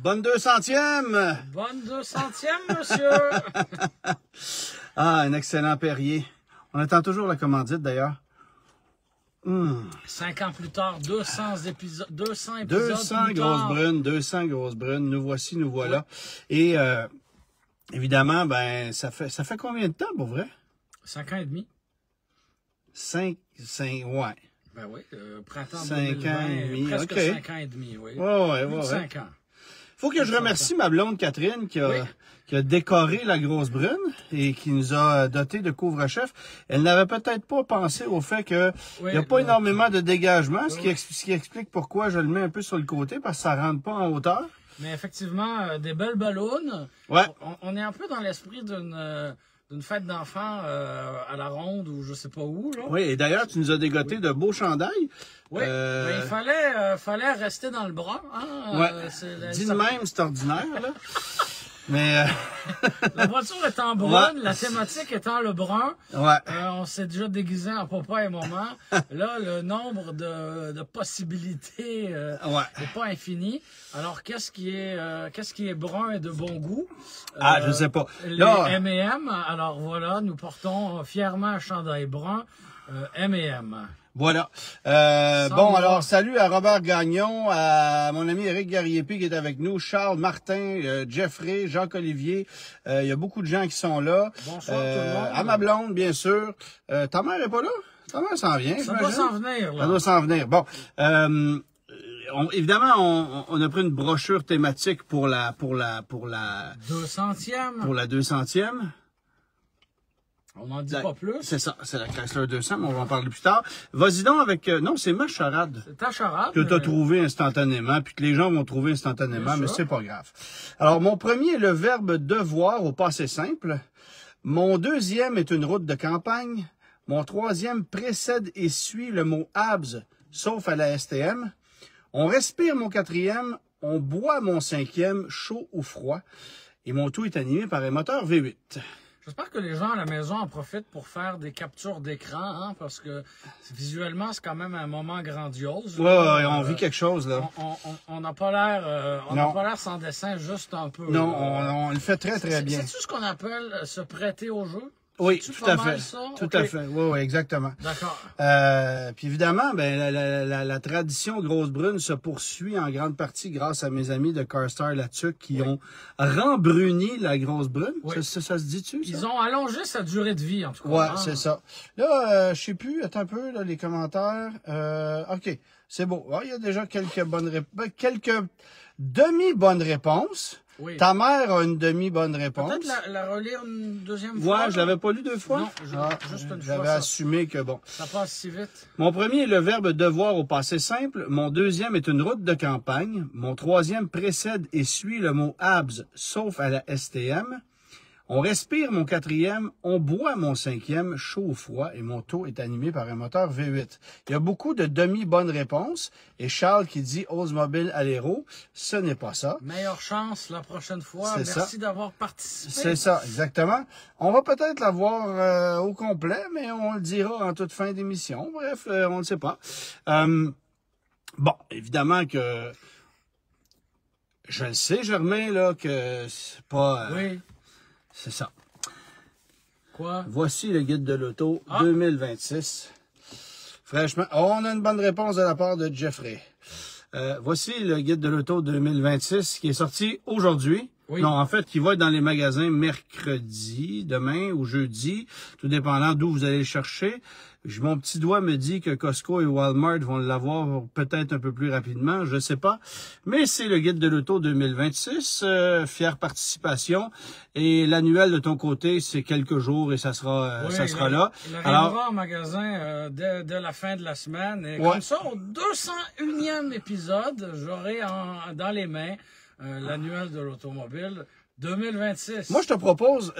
Bonne 200e! Bonne 200e, monsieur! Un excellent Perrier. On attend toujours la commandite, d'ailleurs. 5 ans plus tard, 200 épisodes. 200 grosses brunes, 200 grosses brunes. Nous voici, nous voilà. Et évidemment, ben ça fait combien de temps, pour vrai? 5 ans et demi. 5, ouais. Ben oui, printemps 5 2020, ans et demi, presque OK. 5 ans et demi, oui. Ouais. 5 ans. Faut que je remercie ma blonde Catherine qui a décoré la grosse brune et qui nous a doté de couvre-chef. Elle n'avait peut-être pas pensé au fait que il n'y a pas énormément de dégagement, ce qui explique pourquoi je le mets un peu sur le côté, parce que ça rentre pas en hauteur. Mais effectivement, des belles ballons. Ouais. On est un peu dans l'esprit d'une fête d'enfants à la ronde ou je sais pas où. Là. Oui, et d'ailleurs, tu nous as dégoté de beaux chandails. Oui, ben, il fallait rester dans le bras. Hein? Ouais. Dis de même, c'est ordinaire, là. Mais la voiture étant brune, la thématique étant le brun, on s'est déjà déguisé en papa et maman. Là, le nombre de possibilités n'est pas infini. Alors, qu'est-ce qui est brun et de bon goût? Je sais pas. Les M&M. Alors voilà, nous portons fièrement un chandail brun M&M. Voilà. Alors, salut à Robert Gagnon, à mon ami Éric Garriépi qui est avec nous, Charles, Martin, Jeffrey, Jacques-Olivier. Il y a beaucoup de gens qui sont là. Bonsoir tout le monde. À ma blonde, bien sûr. Ta mère est pas là? Ta mère s'en vient, ça doit s'en venir, là. Ça doit s'en venir. Bon. Évidemment, on a pris une brochure thématique pour la 200e. Pour la 200e. On n'en dit pas plus. C'est ça, c'est la Chrysler 200, mais on va en parler plus tard. Vas-y donc avec... non, c'est ma charade. C'est ta charade. Que tu as trouvé instantanément, puis que les gens vont trouver instantanément, mais c'est pas grave. Alors, mon premier est le verbe devoir au passé simple. Mon deuxième est une route de campagne. Mon troisième précède et suit le mot abs, sauf à la STM. On respire mon quatrième. On boit mon cinquième, chaud ou froid. Et mon tout est animé par un moteur V8. J'espère que les gens à la maison en profitent pour faire des captures d'écran, hein, parce que visuellement, c'est quand même un moment grandiose. Ouais, on vit quelque chose, là. On n'a pas l'air sans dessin, juste un peu. Non, on le fait très, très bien. C'est-tu ce qu'on appelle se prêter au jeu? Oui, tout à fait. Tout à fait. Oui, exactement. D'accord. Puis évidemment, ben la tradition grosse brune se poursuit en grande partie grâce à mes amis de CarStar Latuc qui ont rembruni la grosse brune. Oui. Ça se dit-tu, ça? Ils ont allongé sa durée de vie, en tout cas. Ouais, c'est ça. Là, je sais plus, attends un peu, là, les commentaires. OK, c'est beau. Il y a déjà quelques quelques demi-bonnes réponses. Oui. Ta mère a une demi-bonne réponse. Peut-être la relire une deuxième fois. Ouais, je l'avais pas lu deux fois. Non, juste une fois. J'avais assumé que bon. Ça passe si vite. Mon premier est le verbe devoir au passé simple. Mon deuxième est une route de campagne. Mon troisième précède et suit le mot abs, sauf à la STM. On respire mon quatrième, on boit mon cinquième, chaud ou froid, et mon taux est animé par un moteur V8. Il y a beaucoup de demi-bonnes réponses, et Charles qui dit Oldsmobile Alero, ce n'est pas ça. Meilleure chance la prochaine fois. Merci d'avoir participé. C'est ça, exactement. On va peut-être l'avoir au complet, mais on le dira en toute fin d'émission. Bref, on ne sait pas. Bon, évidemment que je le sais, Germain, là, que c'est pas... Oui. C'est ça. Quoi? Voici le guide de l'auto 2026. Franchement, on a une bonne réponse de la part de Jeffrey. Voici le guide de l'auto 2026 qui est sorti aujourd'hui. Oui. Non, en fait, qui va être dans les magasins mercredi, demain ou jeudi, tout dépendant d'où vous allez le chercher. Mon petit doigt me dit que Costco et Walmart vont l'avoir peut-être un peu plus rapidement, je ne sais pas. Mais c'est le guide de l'auto 2026, fière participation. Et l'annuel de ton côté, c'est quelques jours et ça sera, là. Il arrivera en magasin dès la fin de la semaine. Et comme ça, au 201e épisode, j'aurai dans les mains l'annuel de l'automobile 2026. Moi, je te propose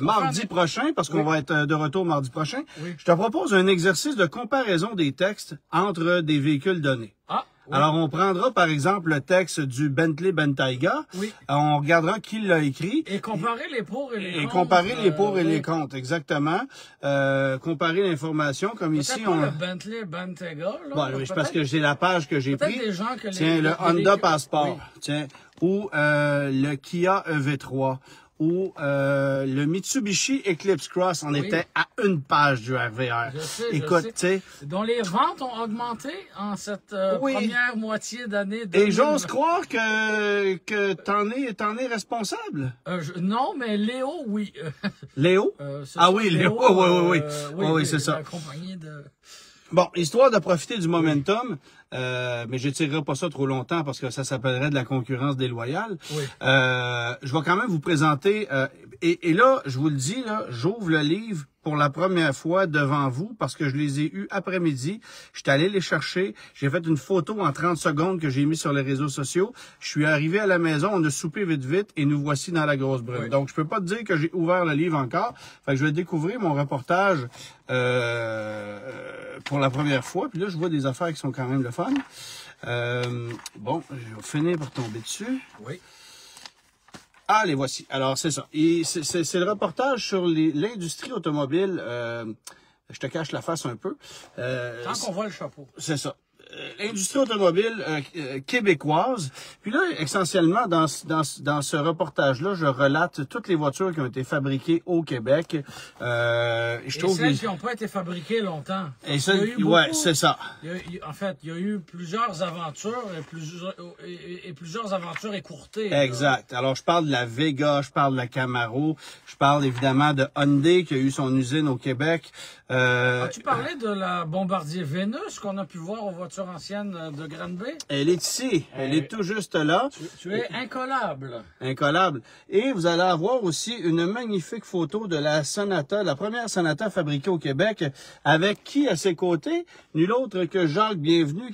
mardi prochain, parce qu'on va être de retour mardi prochain, je te propose un exercice de comparaison des textes entre des véhicules donnés. Ah, Oui. Alors, on prendra, par exemple, le texte du Bentley Bentayga. Oui. On regardera qui l'a écrit. Et comparer les pour et les contre. Et comparer les pour et les contre, exactement. Comparer l'information, comme ici. On... le Bentley Bentayga, là. Bon, oui, parce que j'ai la page que j'ai pris. Des gens que tiens, le Honda Passport. Oui. Tiens. Ou le Kia EV3. Ou le Mitsubishi Eclipse Cross, on était à une page du RVR. Écoute, tu sais, dont les ventes ont augmenté en cette première moitié d'année. Et j'ose croire que t'en es responsable. Non, mais Léo, oui. Léo? Oui, Léo. Oui, c'est ça. La compagnie de... Bon, histoire de profiter du momentum, mais j'étirerai pas ça trop longtemps parce que ça s'appellerait de la concurrence déloyale. Oui. Je vais quand même vous présenter, et là, je vous le dis, là, j'ouvre le livre pour la première fois devant vous parce que je les ai eus après-midi. Je suis allé les chercher. J'ai fait une photo en 30 secondes que j'ai mis sur les réseaux sociaux. Je suis arrivé à la maison, on a soupé vite et nous voici dans la grosse brune. Oui. Donc, je peux pas te dire que j'ai ouvert le livre encore. Fait que je vais découvrir mon reportage pour la première fois. Puis là, je vois des affaires qui sont quand même le fun. Bon, je vais finir par tomber dessus. Oui. Ah, les voici. Alors, c'est ça. Et c'est le reportage sur l'industrie automobile. Je te cache la face un peu. Tant qu'on voit le chapeau. C'est ça. L'industrie automobile québécoise. Puis là, essentiellement, dans ce reportage-là, je relate toutes les voitures qui ont été fabriquées au Québec. Je trouve celles qui n'ont pas été fabriquées longtemps. Et ça, ouais, c'est ça. En fait, il y a eu plusieurs aventures et plusieurs aventures écourtées. Exact. Alors, je parle de la Vega, je parle de la Camaro, je parle évidemment de Hyundai qui a eu son usine au Québec. As-tu parlé de la Bombardier Vénus qu'on a pu voir aux voitures anciennes de Granby? Elle est ici. Elle est tout juste là. Tu es incollable. Incollable. Et vous allez avoir aussi une magnifique photo de la Sonata, la première Sonata fabriquée au Québec, avec qui à ses côtés? Nul autre que Jacques Bienvenu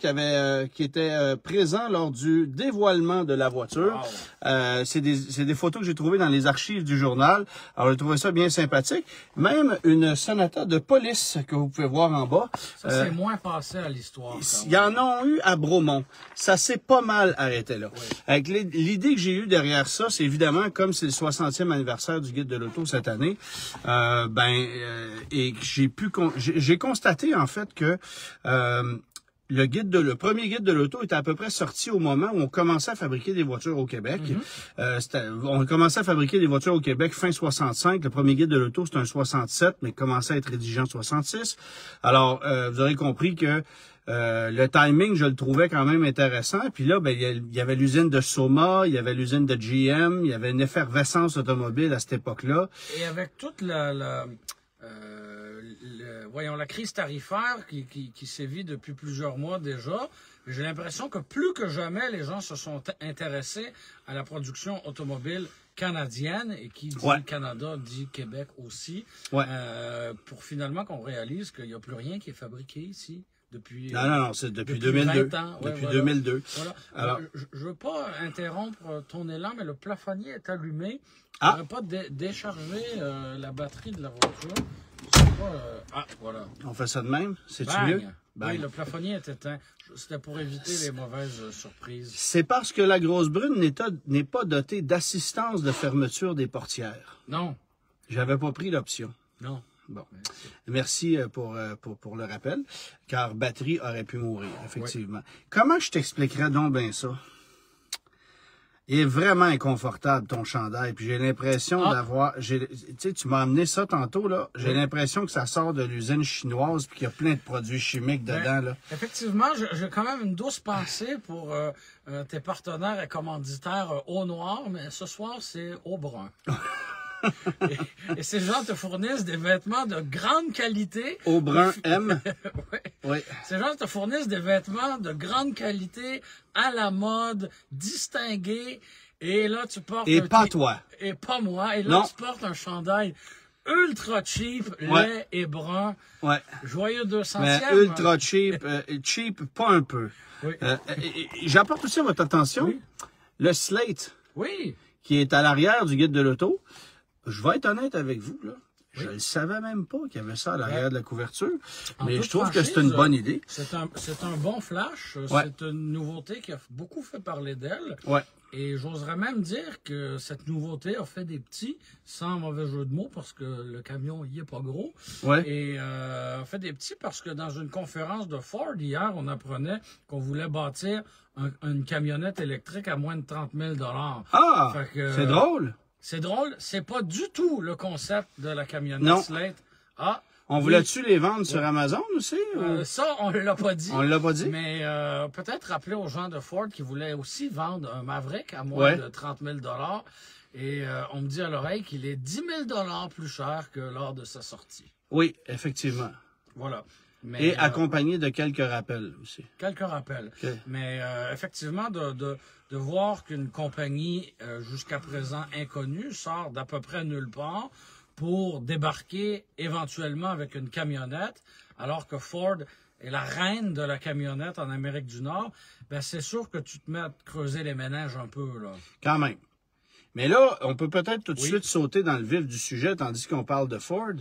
qui était présent lors du dévoilement de la voiture. Wow. C'est des photos que j'ai trouvées dans les archives du journal. Alors j'ai trouvé ça bien sympathique. Même une Sonata de police que vous pouvez voir en bas. Ça c'est moins passé à l'histoire. Il y en a eu à Bromont. Ça s'est pas mal arrêté là. Oui. Avec l'idée que j'ai eue derrière ça, c'est évidemment, comme c'est le 60e anniversaire du Guide de l'auto cette année, et j'ai constaté en fait que le premier guide de l'auto était à peu près sorti au moment où on commençait à fabriquer des voitures au Québec. On commençait à fabriquer des voitures au Québec fin 65. Le premier guide de l'auto, c'était un 67, mais commençait à être rédigé en 66. Alors, vous aurez compris que le timing, je le trouvais quand même intéressant. Puis là, il y avait l'usine de Soma, il y avait l'usine de GM, il y avait une effervescence automobile à cette époque-là. Et avec toute la crise tarifaire qui sévit depuis plusieurs mois déjà, j'ai l'impression que plus que jamais, les gens se sont intéressés à la production automobile canadienne, et qui dit Canada dit Québec aussi, pour finalement qu'on réalise qu'il n'y a plus rien qui est fabriqué ici. Non, c'est depuis 2002. 20 ans. Depuis 2002. Voilà. Alors, je ne veux pas interrompre ton élan, mais le plafonnier est allumé. Je ne voudrais pas décharger la batterie de la voiture. Voilà. On fait ça de même? C'est-tu mieux? Bang. Oui, le plafonnier est éteint. C'était pour éviter les mauvaises surprises. C'est parce que la grosse brune n'est pas dotée d'assistance de fermeture des portières. Non. J'avais pas pris l'option. Non. Bon. Merci pour le rappel, car batterie aurait pu mourir, effectivement. Oui. Comment je t'expliquerais donc bien ça? Il est vraiment inconfortable, ton chandail, puis j'ai l'impression d'avoir... Tu sais, tu m'as amené ça tantôt, là. J'ai l'impression que ça sort de l'usine chinoise, puis qu'il y a plein de produits chimiques dedans, là. Effectivement, j'ai quand même une douce pensée pour tes partenaires et commanditaires au noir, mais ce soir, c'est au brun. Et ces gens te fournissent des vêtements de grande qualité. Au brun M. Oui. Ces gens te fournissent des vêtements de grande qualité, à la mode, distingués. Et là, tu portes... Et pas toi. Et pas moi. Et là, tu portes un chandail ultra cheap, laid et brun. Ouais. Joyeux 200e. Mais ultra cheap, cheap, pas un peu. Oui. J'apporte aussi à votre attention le slate. Oui. Qui est à l'arrière du guide de l'auto. Je vais être honnête avec vous, là. Je ne savais même pas qu'il y avait ça à l'arrière de la couverture. Mais je trouve que c'est une bonne idée. C'est un bon flash. C'est une nouveauté qui a beaucoup fait parler d'elle. Et j'oserais même dire que cette nouveauté a fait des petits, sans mauvais jeu de mots, parce que le camion, il est pas gros. Et a fait des petits parce que dans une conférence de Ford hier, on apprenait qu'on voulait bâtir une camionnette électrique à moins de 30 000 $. Ah! C'est drôle! C'est drôle. C'est pas du tout le concept de la camionnette Slate. Ah! On voulait-tu les vendre sur Amazon aussi? Ça, on ne l'a pas dit. On ne l'a pas dit? Mais peut-être rappeler aux gens de Ford qui voulaient aussi vendre un Maverick à moins de 30 000 $. Et on me dit à l'oreille qu'il est 10 000 $ plus cher que lors de sa sortie. Oui, effectivement. Voilà. Mais, et accompagné de quelques rappels aussi. Quelques rappels. Mais effectivement, de voir qu'une compagnie jusqu'à présent inconnue sort d'à peu près nulle part pour débarquer éventuellement avec une camionnette, alors que Ford est la reine de la camionnette en Amérique du Nord, ben c'est sûr que tu te mets à creuser les méninges un peu, là. Quand même. Mais là, on peut peut-être tout de suite sauter dans le vif du sujet, tandis qu'on parle de Ford.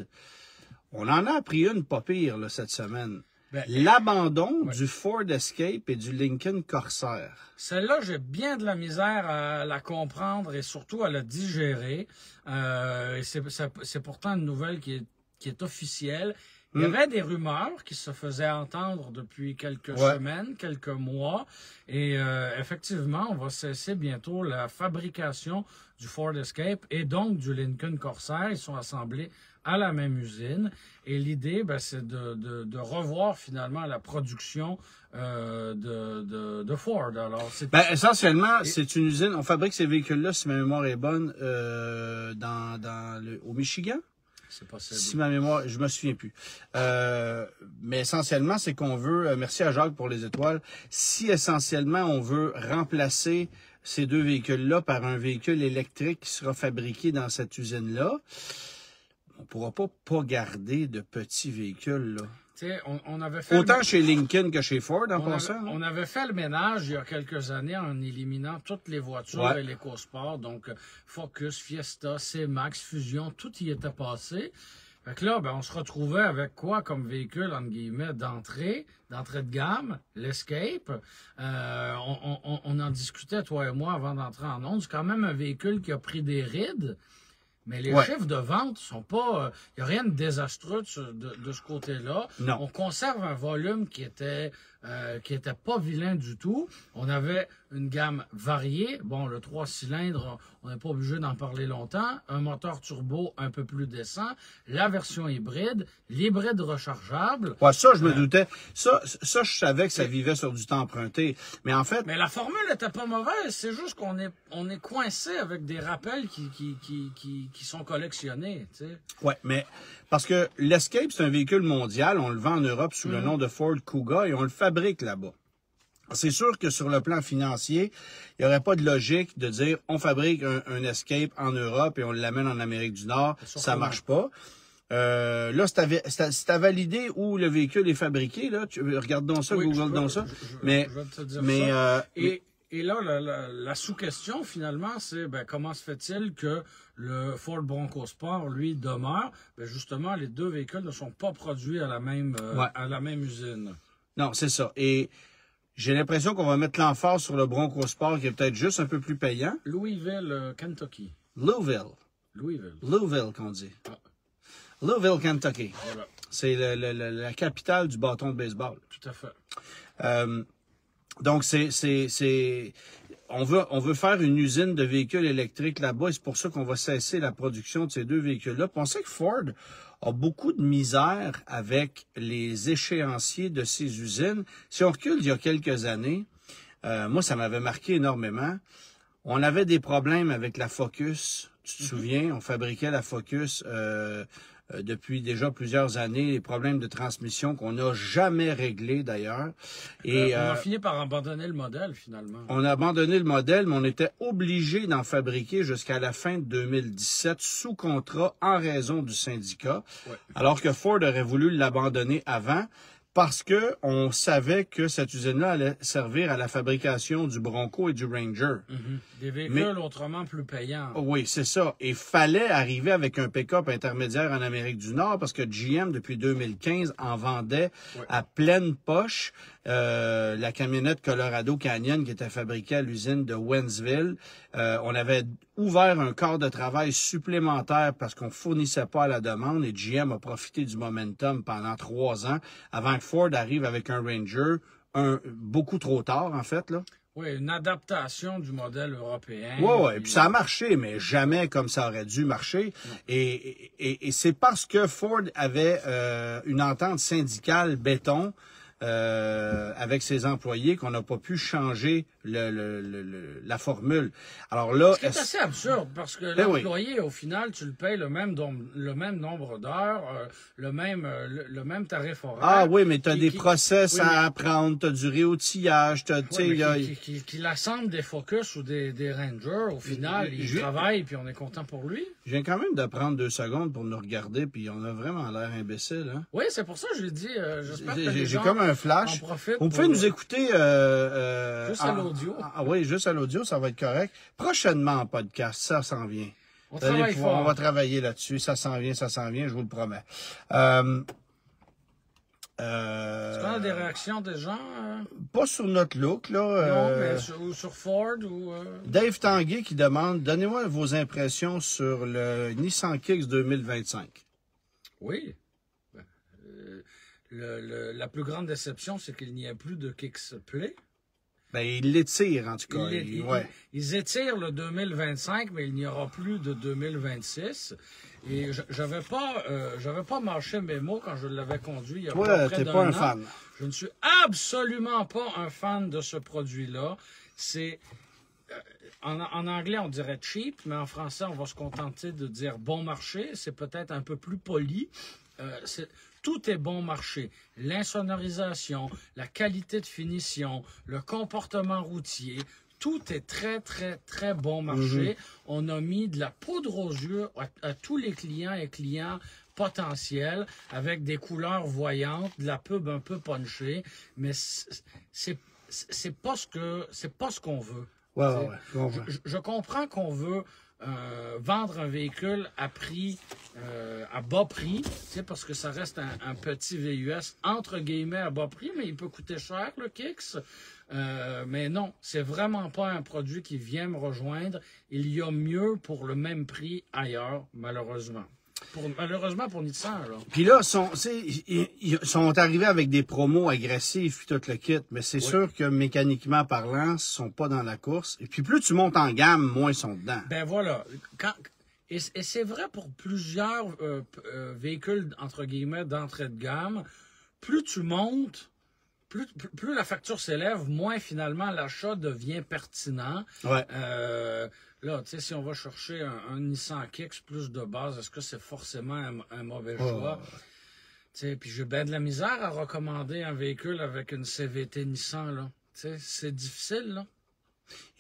On en a appris une pas pire là, cette semaine. L'abandon du Ford Escape et du Lincoln Corsair. Celle-là, j'ai bien de la misère à la comprendre et surtout à la digérer. C'est pourtant une nouvelle qui est officielle. Il y avait des rumeurs qui se faisaient entendre depuis quelques semaines, quelques mois. Et effectivement, on va cesser bientôt la fabrication du Ford Escape et donc du Lincoln Corsair. Ils sont assemblés à la même usine. Et l'idée, c'est de revoir finalement la production de Ford. Alors, essentiellement, c'est une usine. On fabrique ces véhicules-là, si ma mémoire est bonne, au Michigan. C'est possible. Si ma mémoire, je me souviens plus. Mais essentiellement, c'est qu'on veut, merci à Jacques pour les étoiles, si essentiellement on veut remplacer ces deux véhicules-là par un véhicule électrique qui sera fabriqué dans cette usine-là, on pourra pas garder de petits véhicules, là. On avait fait autant chez Lincoln que chez Ford, en passant. On avait fait le ménage il y a quelques années en éliminant toutes les voitures et l'EcoSport. Donc, Focus, Fiesta, C-Max, Fusion, tout y était passé. Fait que là, on se retrouvait avec quoi comme véhicule, entre guillemets, d'entrée de gamme, l'Escape. On en discutait, toi et moi, avant d'entrer en ondes. C'est quand même un véhicule qui a pris des rides. Mais les chiffres de vente sont pas... Il n'y a rien de désastreux de ce côté-là. On conserve un volume qui était pas vilain du tout. On avait une gamme variée. Bon, le 3 cylindres, on n'est pas obligé d'en parler longtemps. Un moteur turbo un peu plus décent. La version hybride. L'hybride rechargeable. Ça, je me doutais. Ça, je savais que ça vivait sur du temps emprunté. Mais en fait... Mais la formule n'était pas mauvaise. C'est juste qu'on est coincé avec des rappels qui sont collectionnés, tu sais. Ouais, mais parce que l'Escape, c'est un véhicule mondial. On le vend en Europe sous le nom de Ford Kuga et on le fabrique là-bas. C'est sûr que sur le plan financier, il n'y aurait pas de logique de dire on fabrique un Escape en Europe et on l'amène en Amérique du Nord. Ça marche pas. Là, c'est à valider où le véhicule est fabriqué. Là, regarde donc ça, Google donc ça. Je vais te dire ça. Et là, la sous-question, finalement, c'est comment se fait-il que le Ford Bronco Sport, lui, demeure? Justement, les deux véhicules ne sont pas produits à la même usine. Non, c'est ça. Et j'ai l'impression qu'on va mettre l'emphase sur le Bronco Sport, qui est peut-être juste un peu plus payant. Louisville, Kentucky. Louisville, qu'on dit. Louisville, Kentucky. Voilà. C'est la capitale du bâton de baseball. Tout à fait. Donc, on veut faire une usine de véhicules électriques là-bas et c'est pour ça qu'on va cesser la production de ces deux véhicules-là. On sait que Ford a beaucoup de misère avec les échéanciers de ces usines. Si on recule il y a quelques années, moi, ça m'avait marqué énormément. On avait des problèmes avec la Focus. Tu te souviens, on fabriquait la Focus depuis déjà plusieurs années, les problèmes de transmission qu'on n'a jamais réglés d'ailleurs. Et on a fini par abandonner le modèle finalement. On a abandonné le modèle, mais on était obligé d'en fabriquer jusqu'à la fin de 2017 sous contrat en raison du syndicat, alors que Ford aurait voulu l'abandonner avant parce que on savait que cette usine-là allait servir à la fabrication du Bronco et du Ranger. Des véhicules autrement plus payants. Oui, c'est ça. Et fallait arriver avec un pick-up intermédiaire en Amérique du Nord parce que GM, depuis 2015, en vendait à pleine poche. La camionnette Colorado Canyon qui était fabriquée à l'usine de Wentzville. On avait ouvert un quart de travail supplémentaire parce qu'on fournissait pas à la demande et GM a profité du momentum pendant 3 ans avant que Ford arrive avec un Ranger, beaucoup trop tard en fait, là. Oui, une adaptation du modèle européen. Oui, puis ça a marché, mais jamais comme ça aurait dû marcher. Et c'est parce que Ford avait une entente syndicale béton avec ses employés qu'on n'a pas pu changer la formule. Alors là, c'est assez absurde parce que l'employé, au final, tu le payes le même nombre d'heures, le même tarif horaire. Ah oui, mais tu as des process à apprendre, tu as du réoutillage, qu'il assemble des Focus ou des Rangers, au final, il travaille puis on est content pour lui. Je viens quand même de prendre 2 secondes pour nous regarder puis on a vraiment l'air imbécile. Hein? Oui, c'est pour ça que je l'ai dit. J'espère que les j'ai gens comme un flash. Vous pouvez nous écouter juste à l'audio. Ah oui, juste à l'audio, ça va être correct. Prochainement en podcast, ça s'en vient. On va travailler là-dessus, ça s'en vient, je vous le promets. Est-ce qu'on a des réactions des gens? Pas sur notre look, là. Non, mais sur Ford ou... Dave Tanguay qui demande, donnez-moi vos impressions sur le Nissan Kicks 2025. Oui. La plus grande déception, c'est qu'il n'y a plus de Kicks Play. Ben, ils l'étirent, en tout cas. Ils étirent le 2025, mais il n'y aura plus de 2026. Et j'avais pas marché mes mots quand je l'avais conduit il y a près d'un an. Fan. Je ne suis absolument pas un fan de ce produit-là. C'est... En anglais, on dirait cheap, mais en français, on va se contenter de dire bon marché. C'est peut-être un peu plus poli. Tout est bon marché. L'insonorisation, la qualité de finition, le comportement routier, tout est très, très, très bon marché. On a mis de la poudre aux yeux à tous les clients et clients potentiels avec des couleurs voyantes, de la pub un peu punchée, mais c'est pas ce qu'on veut. Je comprends qu'on veut vendre un véhicule à bas prix, parce que ça reste un petit VUS entre guillemets à bas prix, mais il peut coûter cher le Kicks. Mais non, c'est vraiment pas un produit qui vient me rejoindre. Il y a mieux pour le même prix ailleurs, malheureusement. Malheureusement pour Nissan, là. Puis là, ils sont arrivés avec des promos agressifs puis tout le kit, mais c'est sûr que mécaniquement parlant, ils sont pas dans la course. Et puis plus tu montes en gamme, moins ils sont dedans. Ben voilà. Et c'est vrai pour plusieurs véhicules, entre guillemets, d'entrée de gamme. Plus tu montes, plus la facture s'élève, moins finalement l'achat devient pertinent. Ouais. Là, tu sais, si on va chercher un Nissan Kicks plus de base, est-ce que c'est forcément un mauvais choix? Tu sais, puis j'ai bien de la misère à recommander un véhicule avec une CVT Nissan, là. Tu sais, c'est difficile, là.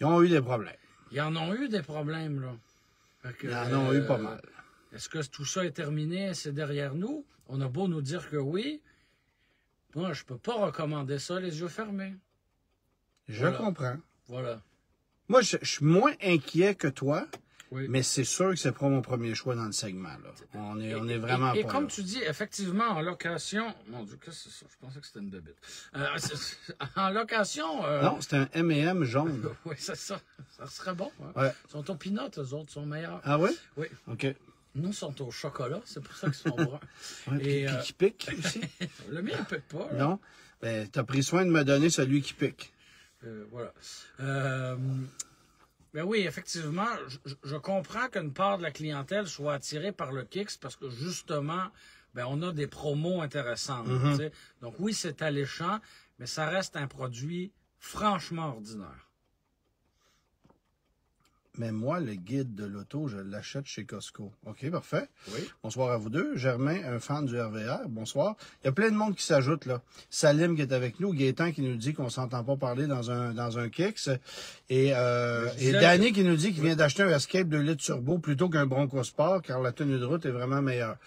Ils ont eu des problèmes. Ils en ont eu des problèmes, là. Ils en ont eu pas mal. Est-ce que tout ça est terminé, c'est derrière nous? On a beau nous dire que oui. Moi, je peux pas recommander ça les yeux fermés. Je comprends. Voilà. Moi, je suis moins inquiet que toi, mais c'est sûr que c'est pas mon premier choix dans le segment. Là. On est vraiment et pas comme là. tu dis, effectivement, en location... Mon Dieu, qu'est-ce que c'est ça? Je pensais que c'était une bébite. En location... Non, c'est un M&M jaune. Oui, c'est ça. Ça serait bon. Hein? Ouais. Ils sont au peanut, eux autres, sont meilleurs. Ah oui? Oui. OK. Nous, ils sont au chocolat, c'est pour ça qu'ils sont bruns. Puis qui pique aussi? Le mien, il pique pas. Là. Non? Ben, t'as pris soin de me donner celui qui pique. Voilà. Ben oui, effectivement, je comprends qu'une part de la clientèle soit attirée par le Kicks parce que justement, ben on a des promos intéressantes. Donc oui, c'est alléchant, mais ça reste un produit franchement ordinaire. Mais moi, le guide de l'auto, je l'achète chez Costco. OK, parfait. Oui. Bonsoir à vous deux. Germain, un fan du RVR. Bonsoir. Il y a plein de monde qui s'ajoute, là. Salim qui est avec nous. Gaétan qui nous dit qu'on s'entend pas parler dans un Kicks. Et Danny qui nous dit qu'il vient d'acheter un Escape 2 litres turbo plutôt qu'un Bronco Sport car la tenue de route est vraiment meilleure.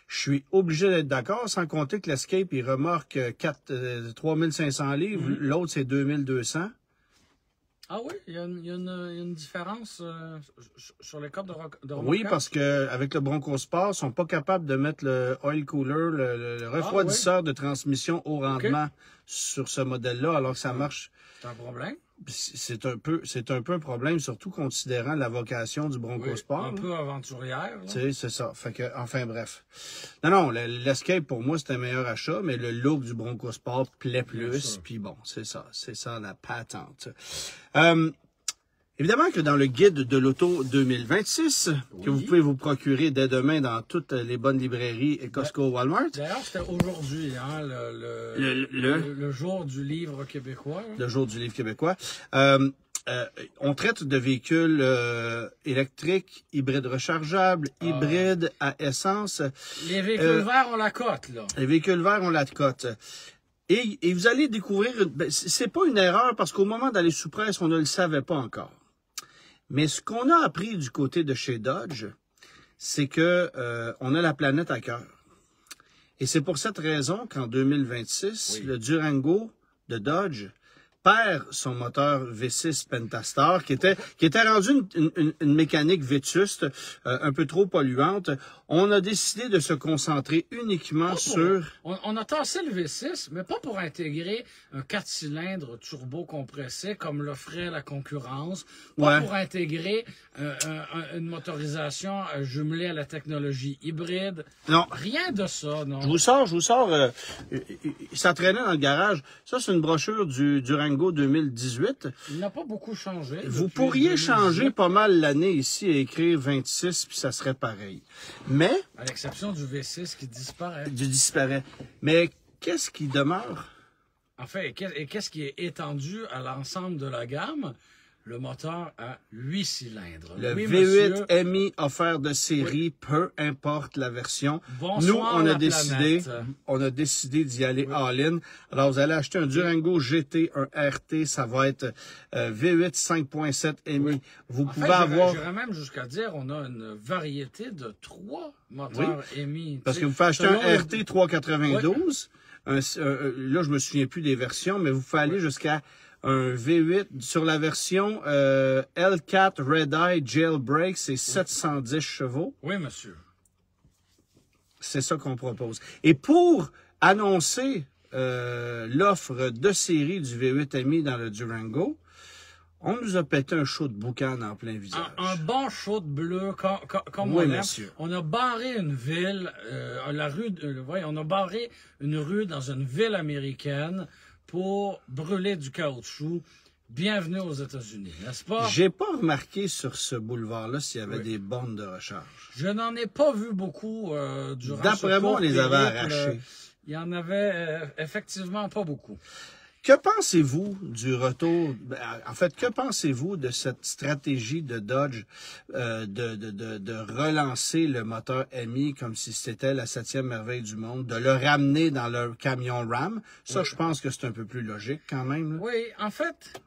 je suis obligé d'être d'accord, sans compter que l'Escape, il remorque 3500 livres, l'autre, c'est 2200. Ah oui, il y a une différence sur les codes de remorquage? Oui, parce que avec le Bronco Sport, ils sont pas capables de mettre le oil cooler, le refroidisseur de transmission haut rendement sur ce modèle-là, alors que ça marche. C'est un problème? C'est un peu un problème, surtout considérant la vocation du Bronco Sport. Un peu aventurière. Tu sais, c'est ça. Fait que, enfin bref. Non, l'Escape pour moi c'est un meilleur achat, mais le look du Bronco Sport plaît plus. Puis bon, c'est ça la patente. Évidemment que dans le guide de l'auto 2026, que vous pouvez vous procurer dès demain dans toutes les bonnes librairies et Costco, Walmart. D'ailleurs, c'était aujourd'hui, hein, le jour du livre québécois. Hein. Le jour du livre québécois. On traite de véhicules électriques, hybrides rechargeables, hybrides à essence. Les véhicules verts, on la cote, là. Les véhicules verts, on la cote. Et vous allez découvrir, c'est pas une erreur parce qu'au moment d'aller sous presse, on ne le savait pas encore. Mais ce qu'on a appris du côté de chez Dodge, c'est que on a la planète à cœur. Et c'est pour cette raison qu'en 2026, le Durango de Dodge perd son moteur V6 Pentastar, qui était rendu une mécanique vétuste, un peu trop polluante. On a décidé de se concentrer uniquement sur... On a tassé le V6, mais pas pour intégrer un 4 cylindres turbo-compressé comme l'offrait la concurrence, pas pour intégrer une motorisation jumelée à la technologie hybride. Non. Rien de ça, non. Je vous sors, ça traînait dans le garage. Ça, c'est une brochure du Durango 2018. Il n'a pas beaucoup changé. Vous pourriez changer pas mal l'année ici et écrire 26, puis ça serait pareil. Mais... À l'exception du V6 qui disparaît. Mais qu'est-ce qui demeure? En fait, et qu'est-ce qui est étendu à l'ensemble de la gamme? Le moteur à 8 cylindres. Le V8 MI offert de série, peu importe la version. Bonsoir, nous, on a décidé d'y aller all-in. Alors, vous allez acheter un Durango GT, un RT, ça va être V8 5.7 MI. Vous pouvez avoir... J'irais même jusqu'à dire, on a une variété de 3 moteurs MI. Parce que vous pouvez acheter un RT 392. Là, je me souviens plus des versions, mais vous pouvez aller jusqu'à un V8 sur la version L4 Red Eye Jailbreak, c'est 710 chevaux. Oui, monsieur. C'est ça qu'on propose. Et pour annoncer l'offre de série du V8 MI dans le Durango, on nous a pété un show de boucan en plein visage. Un bon show de bleu, comme on aime. On a barré une ville, on a barré une rue dans une ville américaine pour brûler du caoutchouc. Bienvenue aux États-Unis, n'est-ce pas? J'ai pas remarqué sur ce boulevard-là s'il y avait des bornes de recharge. Je n'en ai pas vu beaucoup durant D'après moi, on les avait arrachées. Il y en avait effectivement pas beaucoup. Que pensez-vous du retour, en fait, que pensez-vous de cette stratégie de Dodge de relancer le moteur MI comme si c'était la 7e merveille du monde, de le ramener dans leur camion Ram? Ça, je pense que c'est un peu plus logique quand même. Là. Oui, en fait,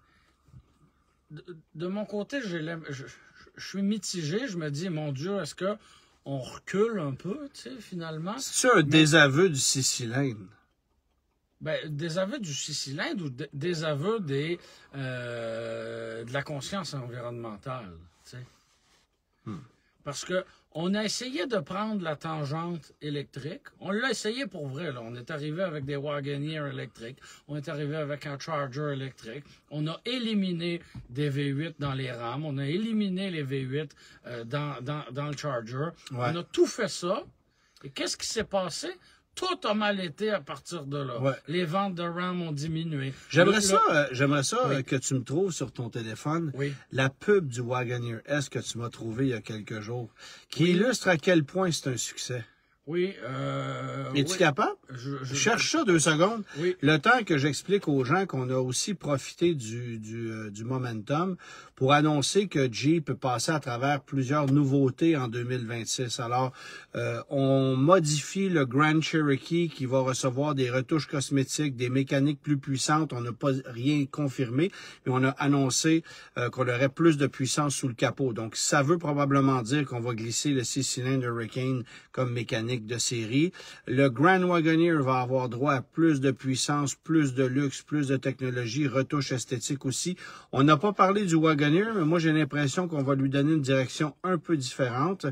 de mon côté, je suis mitigé. Je me dis, mon Dieu, est-ce que on recule un peu, tu sais, finalement? C'est un désaveu du 6 cylindres. Ben, désaveu du 6 cylindres ou désaveu de la conscience environnementale, tu sais. Parce que on a essayé de prendre la tangente électrique. On l'a essayé pour vrai, là. On est arrivé avec des Wagoneer électriques. On est arrivé avec un Charger électrique. On a éliminé des V8 dans les Rams. On a éliminé les V8 dans le Charger. Ouais. On a tout fait ça. Et qu'est-ce qui s'est passé? Tout a mal été à partir de là. Ouais. Les ventes de RAM ont diminué. J'aimerais ça que tu me trouves sur ton téléphone la pub du Wagoneer S que tu m'as trouvé il y a quelques jours, qui illustre à quel point c'est un succès. Oui. Es-tu capable? Je cherche ça 2 secondes. Oui. Le temps que j'explique aux gens qu'on a aussi profité du momentum pour annoncer que Jeep passait à travers plusieurs nouveautés en 2026. Alors, on modifie le Grand Cherokee qui va recevoir des retouches cosmétiques, des mécaniques plus puissantes. On n'a pas rien confirmé, mais on a annoncé qu'on aurait plus de puissance sous le capot. Donc, ça veut probablement dire qu'on va glisser le 6 cylindres Hurricane comme mécanique mécanique de série. Le Grand Wagoneer va avoir droit à plus de puissance, plus de luxe, plus de technologie, retouche esthétique aussi. On n'a pas parlé du Wagoneer, mais moi j'ai l'impression qu'on va lui donner une direction un peu différente.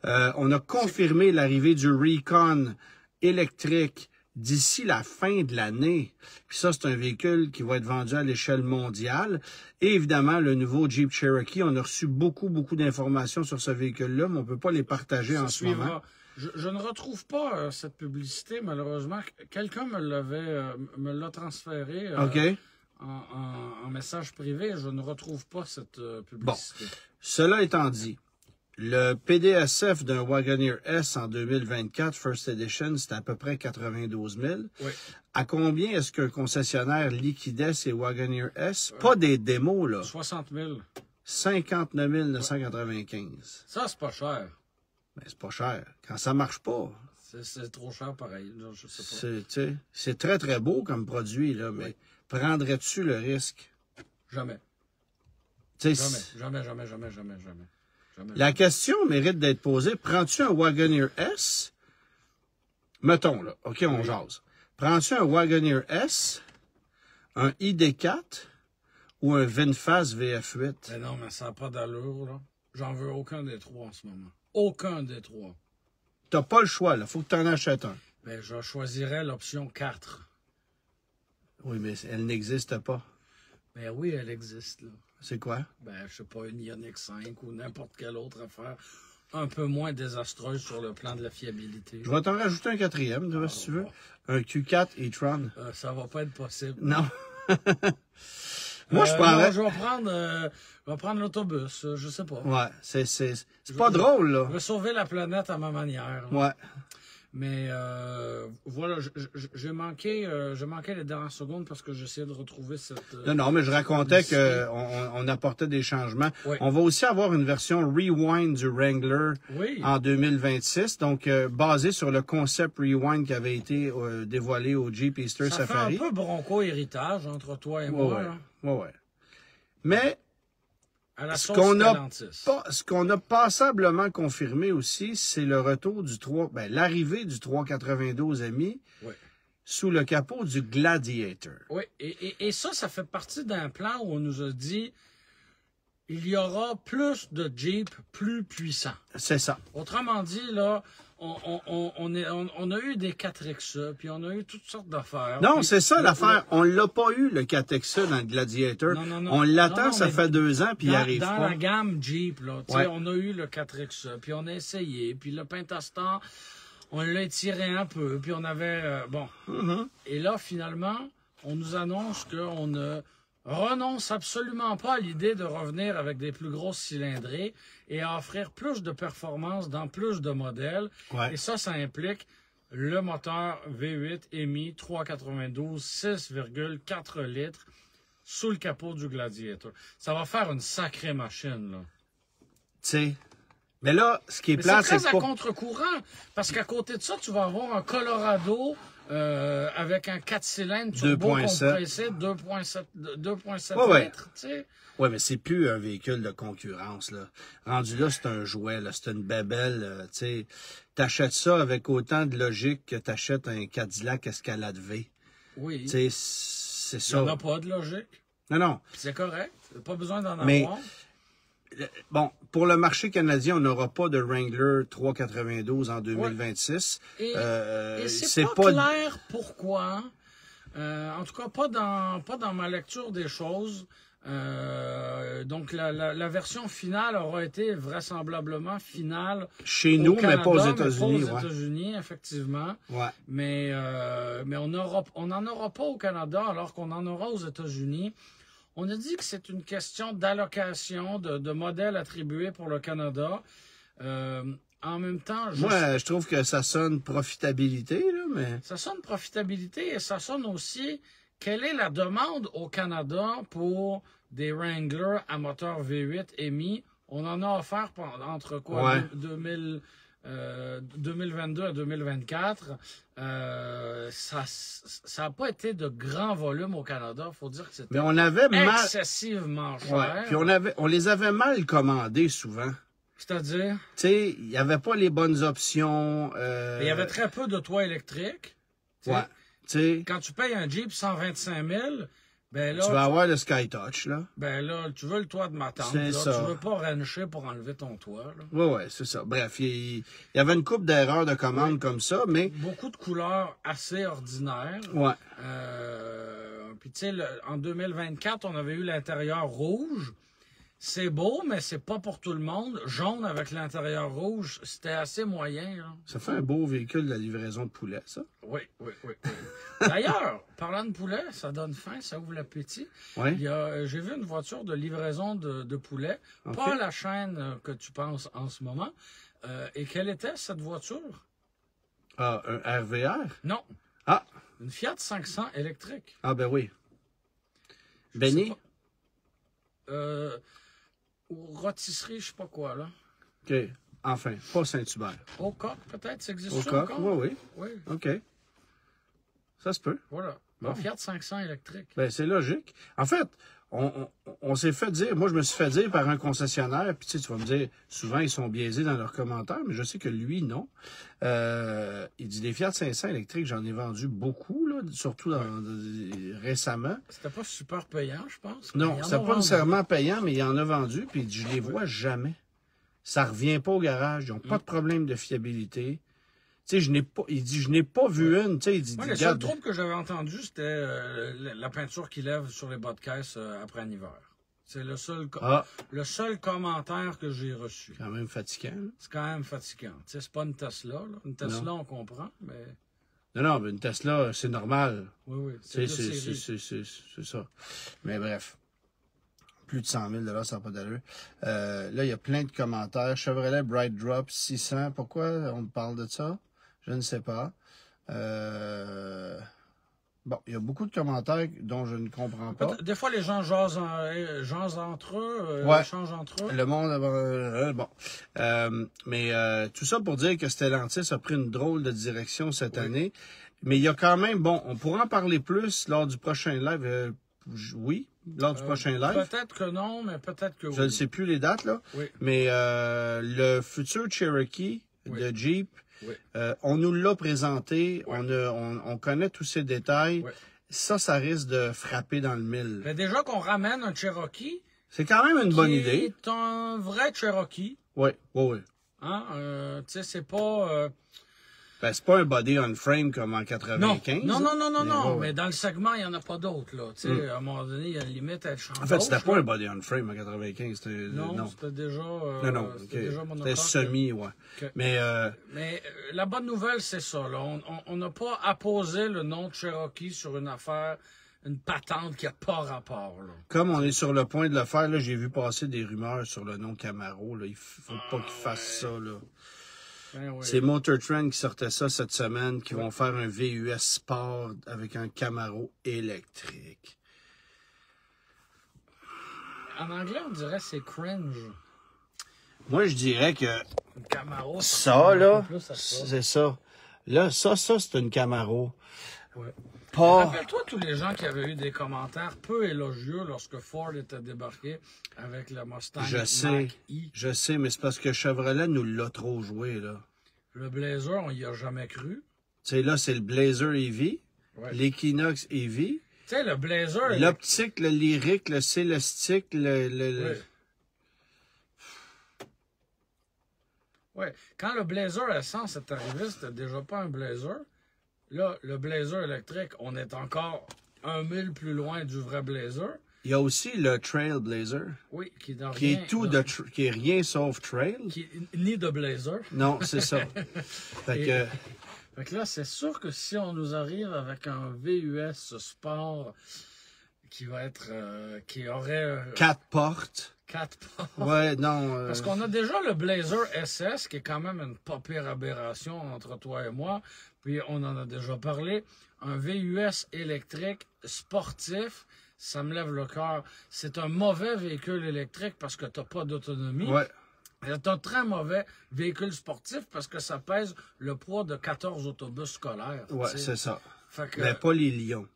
On a confirmé l'arrivée du Recon électrique d'ici la fin de l'année. Puis ça, c'est un véhicule qui va être vendu à l'échelle mondiale. Et évidemment, le nouveau Jeep Cherokee, on a reçu beaucoup d'informations sur ce véhicule-là, mais on ne peut pas les partager en ce moment. Je ne retrouve pas cette publicité, malheureusement. Quelqu'un me l'a transféré en message privé. Je ne retrouve pas cette publicité. Bon, cela étant dit, le PDSF d'un Wagoneer S en 2024, First Edition, c'était à peu près 92 000. Oui. À combien est-ce qu'un concessionnaire liquidait ses Wagoneer S? Pas des démos, là. 60 000. 59 995. Ça, c'est pas cher. Mais c'est pas cher. Quand ça marche pas. C'est trop cher, pareil. Là, je sais pas. C'est très, très beau comme produit, là, mais prendrais-tu le risque? Jamais. Jamais. La question mérite d'être posée. Prends-tu un Wagoneer S? Mettons, là. OK, on jase. Prends-tu un Wagoneer S, un ID4 ou un VinFast VF8? Mais non, mais ça n'a pas d'allure, là. J'en veux aucun des trois en ce moment. Aucun des trois. T'as pas le choix, là. Faut que tu en achètes un. Ben, je choisirais l'option 4. Oui, mais elle n'existe pas. Ben oui, elle existe, là. C'est quoi? Ben, je sais pas, une Ioniq 5 ou n'importe quelle autre affaire un peu moins désastreuse sur le plan de la fiabilité. Je vais t'en rajouter un quatrième, si tu veux. Un Q4 e-tron. Ça va pas être possible. Non. Moi, je prendrais... je vais prendre l'autobus, je sais pas. Ouais, c'est pas drôle, là. Je vais sauver la planète à ma manière. Là. Ouais. Mais voilà, j'ai manqué les dernières secondes parce que j'essayais de retrouver cette... Non, mais je racontais qu'on apportait des changements. Oui. On va aussi avoir une version Rewind du Wrangler en 2026, donc basée sur le concept Rewind qui avait été dévoilé au Jeep Easter Safari. Ça fait un peu bronco-héritage entre toi et moi. Ouais. Mais... Ce qu'on a passablement confirmé aussi, c'est le retour du l'arrivée du 392 MI sous le capot du Gladiator. Oui, et ça fait partie d'un plan où on nous a dit il y aura plus de Jeep plus puissants. C'est ça. Autrement dit, là, on a eu des 4XE, puis on a eu toutes sortes d'affaires. Non, c'est ça l'affaire. On l'a pas eu, le 4XE, dans le Gladiator. Non. On l'attend, ça fait 2 ans, puis il arrive pas. Dans la gamme Jeep, là, on a eu le 4XE, puis on a essayé, puis le Pentastar, on l'a étiré un peu, puis on avait... Et là, finalement, on nous annonce qu'on ne renonce absolument pas à l'idée de revenir avec des plus grosses cylindrées et à offrir plus de performance dans plus de modèles. Et ça implique le moteur V8 MI 392 6,4 litres sous le capot du Gladiator. Ça va faire une sacrée machine, là. Tu sais... Mais là, ce qui est plat, c'est très à contre-courant, parce qu'à côté de ça, tu vas avoir un Colorado avec un 4 cylindres turbo compressé 2,7 litres, tu sais. Oui, mais c'est plus un véhicule de concurrence, là. Rendu là, c'est un jouet, là. C'est une bébelle, tu sais. T'achètes ça avec autant de logique que t'achètes un Cadillac Escalade V. Oui. Tu sais, c'est ça. Il n'y en a pas de logique. Non. C'est correct. Pas besoin d'en avoir. Bon, pour le marché canadien, on n'aura pas de Wrangler 392 en 2026. Et c'est pas clair pourquoi. En tout cas, pas dans ma lecture des choses. Donc, la version finale aura été vraisemblablement finale chez nous, Canada, mais pas aux États-Unis. Pas aux États-Unis, effectivement. Ouais. Mais on n'en aura pas au Canada, alors qu'on en aura aux États-Unis. On a dit que c'est une question d'allocation de modèles attribués pour le Canada. En même temps... je trouve que ça sonne profitabilité, là, mais... Ça sonne profitabilité et ça sonne aussi... Quelle est la demande au Canada pour des Wrangler à moteur V8 MI? On en a offert entre 2022 à 2024. Ça n'a pas été de grand volume au Canada. Il faut dire que c'était excessivement cher. Puis on les avait mal commandés souvent. C'est-à-dire? Tu sais, il n'y avait pas les bonnes options. Il y avait très peu de toits électriques. Ouais. T'sais, quand tu payes un Jeep 125 000, ben là... Tu vas avoir le SkyTouch, là. Ben là, tu veux le toit de ma tante, là. Tu veux pas rencher pour enlever ton toit, là. Oui, c'est ça. Bref, il y avait une couple d'erreurs de commande comme ça, mais... Beaucoup de couleurs assez ordinaires. Ouais. Puis tu sais, en 2024, on avait eu l'intérieur rouge. C'est beau, mais c'est pas pour tout le monde. Jaune avec l'intérieur rouge, c'était assez moyen. Là. Ça fait un beau véhicule de la livraison de poulet, ça. Oui. D'ailleurs, parlant de poulet, ça donne faim, ça ouvre l'appétit. Oui. J'ai vu une voiture de livraison de poulet, pas la chaîne que tu penses en ce moment. Et quelle était cette voiture? Ah, un RVR? Non. Ah. Une Fiat 500 électrique. Ah, ben oui. Benny? Ou rôtisserie, je sais pas quoi, là. OK. Enfin, pas Saint-Hubert. Au coq, peut-être, ça existe au encore? Oui. OK. Ça se peut. Voilà. Bon. Fiat 500 électrique. Ben, c'est logique. En fait, on s'est fait dire, moi, je me suis fait dire par un concessionnaire, puis tu vas me dire, souvent, ils sont biaisés dans leurs commentaires, mais je sais que lui, non. Il dit, des Fiat 500 électriques, j'en ai vendu beaucoup, là, surtout récemment. C'était pas super payant, je pense. Non, c'était pas nécessairement payant, mais il en a vendu, puis il dit, je les vois jamais. Ça revient pas au garage, ils n'ont pas de problème de fiabilité. Tu sais, il dit, je n'ai pas vu une. Tu sais, il dit, le seul trouble que j'avais entendu, c'était la peinture qui lève sur les bas de caisse après un hiver. C'est le seul commentaire que j'ai reçu. Quand même fatigant. C'est quand même fatigant. Tu sais, c'est pas une Tesla. Là. Une Tesla, on comprend, mais... Non, mais une Tesla, c'est normal. Oui. C'est ça. Mais bref. Plus de 100 000 ça n'a pas d'allure. Là, il y a plein de commentaires. Chevrolet Bright Drop 600. Pourquoi on me parle de ça? Je ne sais pas. Bon, il y a beaucoup de commentaires dont je ne comprends pas. Des fois, les gens jasent entre eux, échangent entre eux. Le monde... bon. Mais tout ça pour dire que Stellantis a pris une drôle de direction cette année. Mais il y a quand même... Bon, on pourra en parler plus lors du prochain live. Lors du prochain live. Peut-être que non, mais peut-être que oui. Je ne sais plus les dates, là. Oui. Mais le futur Cherokee de Jeep, on nous l'a présenté. On connaît tous ces détails. Ça risque de frapper dans le mille. Mais déjà qu'on ramène un Cherokee... C'est quand même une bonne idée. C'est un vrai Cherokee. Oui. Hein? Tu sais, c'est pas... Ben, c'est pas un body on frame comme en 95. Non. Mais dans le segment, il n'y en a pas d'autres, là. Tu sais, à un moment donné, il y a une limite à être changée. En fait, c'était pas un body on frame en 95. Non, c'était déjà... C'était semi, Okay. Mais la bonne nouvelle, c'est ça, là. On n'a pas apposé le nom de Cherokee sur une affaire, une patente qui n'a pas rapport, là. Comme on est sur le point de le faire, là, j'ai vu passer des rumeurs sur le nom Camaro, là. Il faut pas qu'ils fassent ça, là. C'est Motor Trend qui sortait ça cette semaine, qui vont faire un VUS Sport avec un Camaro électrique. En anglais, on dirait c'est cringe. Moi, je dirais que une Camaro, ça là, c'est ça. Là, ça, c'est une Camaro. Rappelle-toi tous les gens qui avaient eu des commentaires peu élogieux lorsque Ford était débarqué avec le Mustang Mach-E. Je sais, mais c'est parce que Chevrolet nous l'a trop joué, là. Le Blazer, on y a jamais cru. Tu sais, là, c'est le Blazer EV, l'Equinox EV. Tu sais, le Blazer... L'optique, le lyrique, le célestique, Quand le Blazer Essence est arrivé, c'était déjà pas un Blazer. Là, le Blazer électrique, on est encore 1000 plus loin du vrai Blazer. Il y a aussi le Trailblazer. Oui, qui est rien sauf trail. Ni de Blazer. Non, c'est ça. Fait que là, c'est sûr que si on nous arrive avec un VUS Sport qui va être... qui aurait... 4 portes. 4 portes. Ouais, non... Parce qu'on a déjà le Blazer SS, qui est quand même une pas pire aberration entre toi et moi. Puis on en a déjà parlé. Un VUS électrique sportif, ça me lève le cœur. C'est un mauvais véhicule électrique parce que tu n'as pas d'autonomie. C'est un très mauvais véhicule sportif parce que ça pèse le poids de 14 autobus scolaires. C'est ça. Fait que... Mais pas les Lions.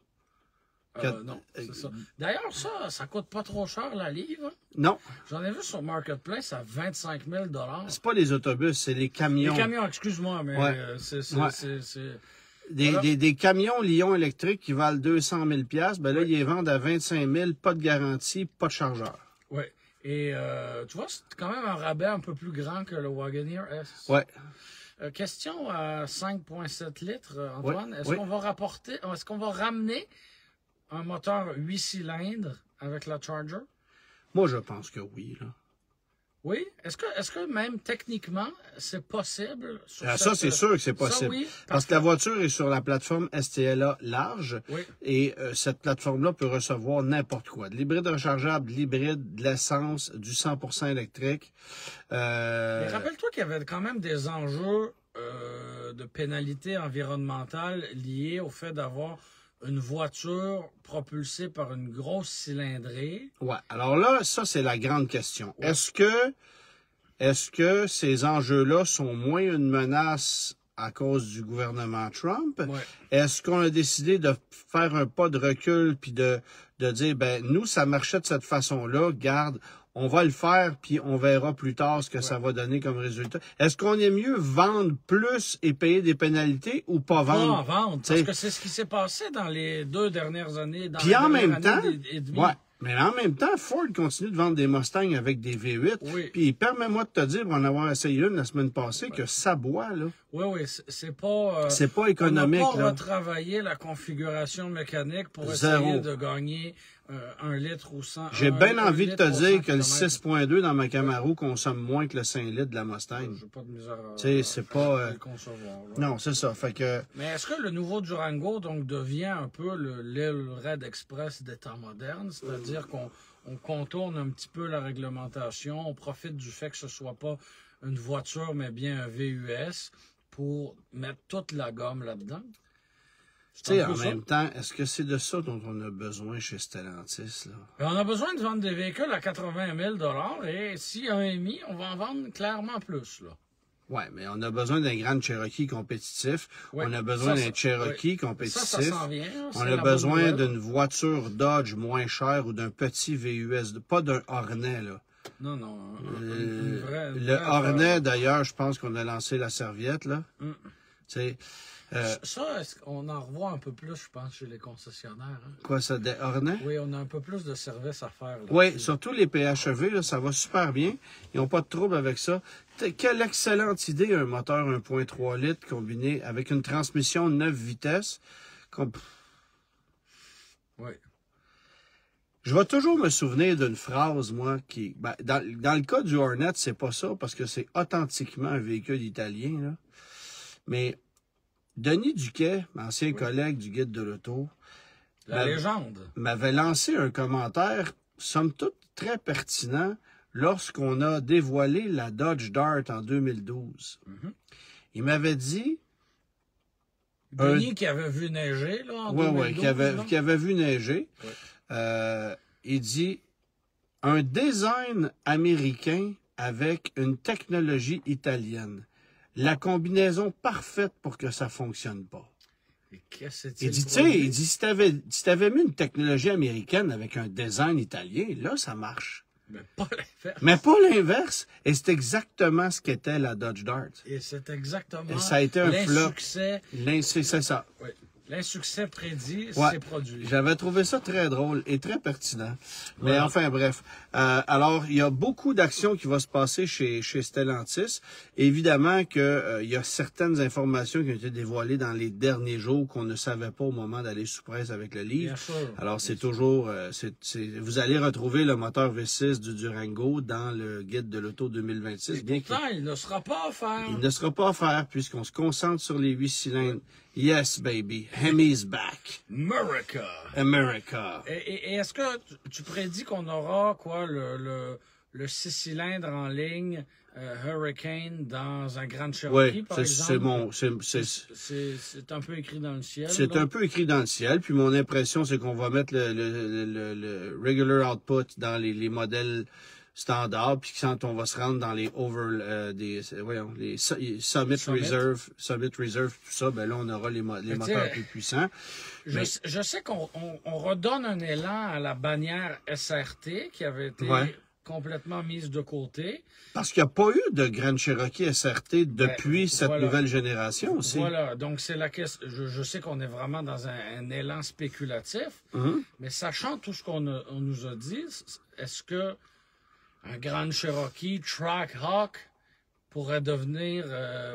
Non, c'est ça. D'ailleurs, ça coûte pas trop cher la livre. Non. J'en ai vu sur Marketplace à 25 000 $. C'est pas les autobus, c'est les camions. Les camions, excuse-moi, mais c'est... Des camions Lyon électriques qui valent 200 000 $, ben là, ils les vendent à 25 000, pas de garantie, pas de chargeur. Oui. Et tu vois, c'est quand même un rabais un peu plus grand que le Wagoneer S. Oui. Question à 5,7 litres, Antoine. Est-ce qu'on va ramener un moteur 8 cylindres avec la Charger? Moi, je pense que oui, là. Oui? Est-ce que même techniquement, c'est possible? Ça, c'est sûr que c'est possible. Oui, parce que la voiture est sur la plateforme STLA large. Oui. Et cette plateforme-là peut recevoir n'importe quoi. De l'hybride rechargeable, de l'hybride, de l'essence, du 100% électrique. Mais rappelle-toi qu'il y avait quand même des enjeux de pénalité environnementale liés au fait d'avoir une voiture propulsée par une grosse cylindrée. Ouais. Alors là, ça, c'est la grande question. Ouais. Est-ce que ces enjeux-là sont moins une menace à cause du gouvernement Trump? Ouais. Est-ce qu'on a décidé de faire un pas de recul puis de dire, ben, nous, ça marchait de cette façon-là, garde, on va le faire, puis on verra plus tard ce que ça va donner comme résultat. Est-ce qu'on est mieux vendre plus et payer des pénalités ou pas vendre? Pas vendre, parce que c'est ce qui s'est passé dans les 2 dernières années. Puis en même temps, mais en même temps, Ford continue de vendre des Mustangs avec des V8. Oui. Puis permets-moi de te dire, pour en avoir essayé une la semaine passée, que ça boit, là. Oui, c'est pas... c'est pas économique, là. On n'a pas retravaillé la configuration mécanique pour essayer de gagner 1 litre ou 100. J'ai bien envie de te dire que le 6.2 dans ma Camaro consomme moins que le 5 litres de la Mustang. J'ai pas de misère à... Tu sais, c'est pas... le concevoir. Non, c'est ça. Fait que... Mais est-ce que le nouveau Durango, donc, devient un peu l'aile Red Express des temps modernes? C'est-à-dire qu'on contourne un petit peu la réglementation, on profite du fait que ce soit pas une voiture, mais bien un VUS, pour mettre toute la gomme là-dedans? Tu sais, en même temps, est-ce que c'est de ça dont on a besoin chez Stellantis, là? Ben, on a besoin de vendre des véhicules à 80 000 $ et s'il y a un EMI, on va en vendre clairement plus, là. Oui, mais on a besoin d'un Grand Cherokee compétitif. Ouais, on a besoin d'un Cherokee compétitif. Ça s'en vient. On a besoin d'une voiture Dodge moins chère ou d'un petit VUS, pas d'un Hornet, là. Non. Le Hornet, d'ailleurs, je pense qu'on a lancé la serviette, là. Tu sais... Ça, est-ce qu'on en revoit un peu plus, je pense, chez les concessionnaires? Hein? Quoi, ça, des Hornets? Oui, on a un peu plus de services à faire. Là, oui, surtout les PHEV, là, ça va super bien. Ils n'ont pas de trouble avec ça. Quelle excellente idée, un moteur 1.3 litres combiné avec une transmission 9 vitesses. Oui. Je vais toujours me souvenir d'une phrase, moi, qui... Ben, dans le cas du Hornet, c'est pas ça, parce que c'est authentiquement un véhicule italien, là. Mais... Denis Duquet, ancien collègue du Guide de l'auto, la légende, m'avait lancé un commentaire, somme toute très pertinent, lorsqu'on a dévoilé la Dodge Dart en 2012. Il m'avait dit... Denis qui avait vu neiger, là, en 2012. Oui, qui avait vu neiger. Oui. Il dit, un design américain avec une technologie italienne. La combinaison parfaite pour que ça fonctionne pas. Et qu'est-ce que il dit, tu sais, si t'avais mis une technologie américaine avec un design italien, là, ça marche. Mais pas l'inverse. Mais pas l'inverse. Et c'est exactement ce qu'était la Dodge Dart. Et c'est exactement et ça a été un flop. L'insuccès. C'est ça. Oui. L'insuccès prédit s'est produit. J'avais trouvé ça très drôle et très pertinent. Mais enfin, bref. Alors, il y a beaucoup d'actions qui vont se passer chez Stellantis. Évidemment que il y a certaines informations qui ont été dévoilées dans les derniers jours qu'on ne savait pas au moment d'aller sous presse avec le livre. Bien sûr. Alors, c'est toujours... vous allez retrouver le moteur V6 du Durango dans le Guide de l'auto 2026. Et pourtant, il ne sera pas offert. Il ne sera pas offert puisqu'on se concentre sur les 8 cylindres. Yes, baby. Hemi's back. America. Et est-ce que tu prédis qu'on aura quoi le 6 cylindres en ligne Hurricane dans un Grand Cherokee, par exemple? C'est un peu écrit dans le ciel. C'est un peu écrit dans le ciel. Puis mon impression, c'est qu'on va mettre le regular output dans les modèles standard, puis quand on va se rendre dans les Summit Reserve, tout ça, ben là, on aura les moteurs plus puissants. Je sais qu'on redonne un élan à la bannière SRT qui avait été complètement mise de côté. Parce qu'il n'y a pas eu de Grand Cherokee SRT depuis cette nouvelle génération aussi. Voilà, donc c'est la question. Je sais qu'on est vraiment dans un élan spéculatif, mais sachant tout ce qu'on nous a dit, est-ce que un Grand Cherokee Trackhawk pourrait devenir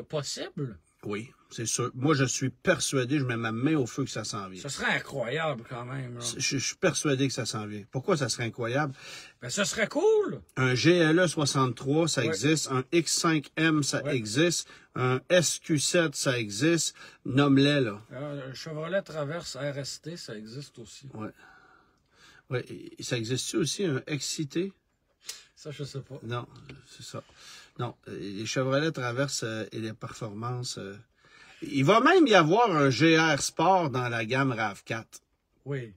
possible? Oui, c'est sûr. Moi, je suis persuadé, je mets ma main au feu que ça s'en vient. Ce serait incroyable quand même. Là. Je suis persuadé que ça s'en vient. Pourquoi ça serait incroyable? Ben, ce serait cool. Un GLE 63, ça existe. Un X5M, ça existe. Un SQ7, ça existe. Nomme-les, là. Un Chevrolet Traverse RST, ça existe aussi. Oui. Oui. Ça existe-tu aussi, un XCT? Ça, je sais pas. Non, c'est ça. Non, les Chevrolet Traverse et les performances... Il va même y avoir un GR Sport dans la gamme RAV4. Oui.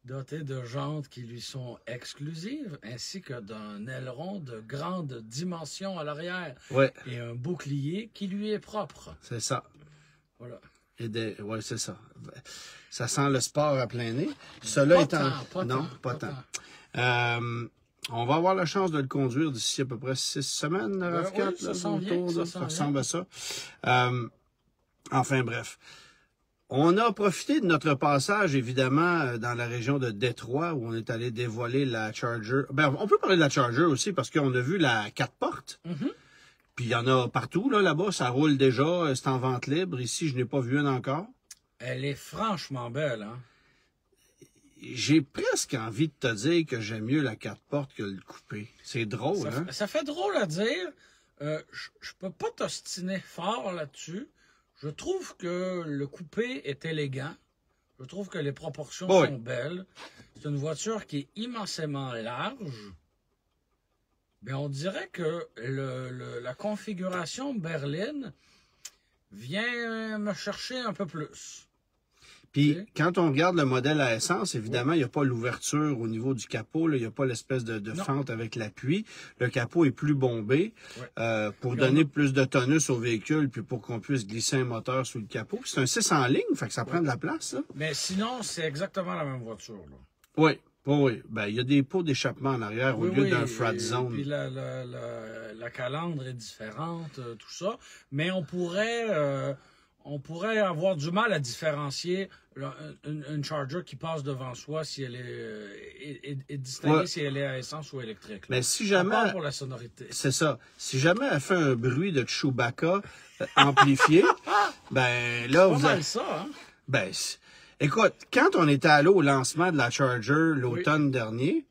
Doté de jantes qui lui sont exclusives, ainsi que d'un aileron de grande dimension à l'arrière. Oui. Et un bouclier qui lui est propre. C'est ça. Voilà. Oui, c'est ça. Ça sent le sport à plein nez. Cela étant... Pas tant. On va avoir la chance de le conduire d'ici à peu près 6 semaines, la RAV4. Oui, ça ressemble à ça. Enfin, bref. On a profité de notre passage, évidemment, dans la région de Détroit, où on est allé dévoiler la Charger. Ben, on peut parler de la Charger aussi, parce qu'on a vu la 4 portes. Puis il y en a partout, là-bas. Ça roule déjà. C'est en vente libre. Ici, je n'ai pas vu une encore. Elle est franchement belle, hein? J'ai presque envie de te dire que j'aime mieux la 4 portes que le coupé. C'est drôle, hein? Ça fait drôle à dire. Je peux pas t'ostiner fort là-dessus. Je trouve que le coupé est élégant. Je trouve que les proportions sont belles. C'est une voiture qui est immensément large. Mais on dirait que la configuration berline vient me chercher un peu plus. Puis, quand on regarde le modèle à essence, évidemment, il n'y a pas l'ouverture au niveau du capot. Là, il n'y a pas l'espèce de fente avec l'appui. Le capot est plus bombé pour donner plus de tonus au véhicule puis pour qu'on puisse glisser un moteur sous le capot. C'est un 6 en ligne, fait que ça prend de la place, ça. Mais sinon, c'est exactement la même voiture, là. Oui. Oui, ben il y a des pots d'échappement en arrière au lieu d'un frat zone. Puis la calandre est différente, tout ça. Mais on pourrait avoir du mal à différencier une Charger qui passe devant soi si elle est distinguer si elle est à essence ou électrique. Mais si jamais... pour la sonorité. C'est ça. Si jamais elle fait un bruit de Chewbacca amplifié, ben là... C'est pas mal ça, hein? Ben... Écoute, quand on était allé au lancement de la Charger l'automne dernier,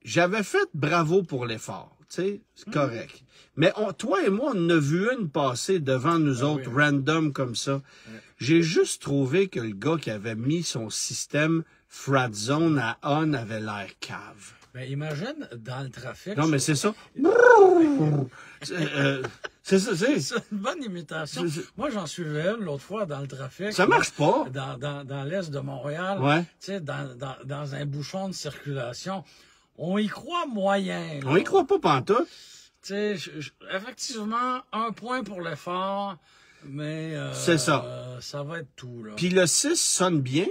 j'avais fait bravo pour l'effort, tu sais, c'est correct. Mais toi et moi, on a vu une passer devant nous autres, random comme ça. J'ai juste trouvé que le gars qui avait mis son système Frat Zone à on avait l'air cave. Ben, imagine dans le trafic. Non, mais c'est ça. C'est ça, c'est une bonne imitation. Moi, j'en suivais une l'autre fois dans le trafic. Ça marche pas. Dans l'est de Montréal. Tu sais, dans un bouchon de circulation. On y croit moyen. Là. On y croit pas pantoute. Tu sais, effectivement, 1 point pour l'effort, mais c'est ça. Ça va être tout, là. Puis le 6 sonne bien,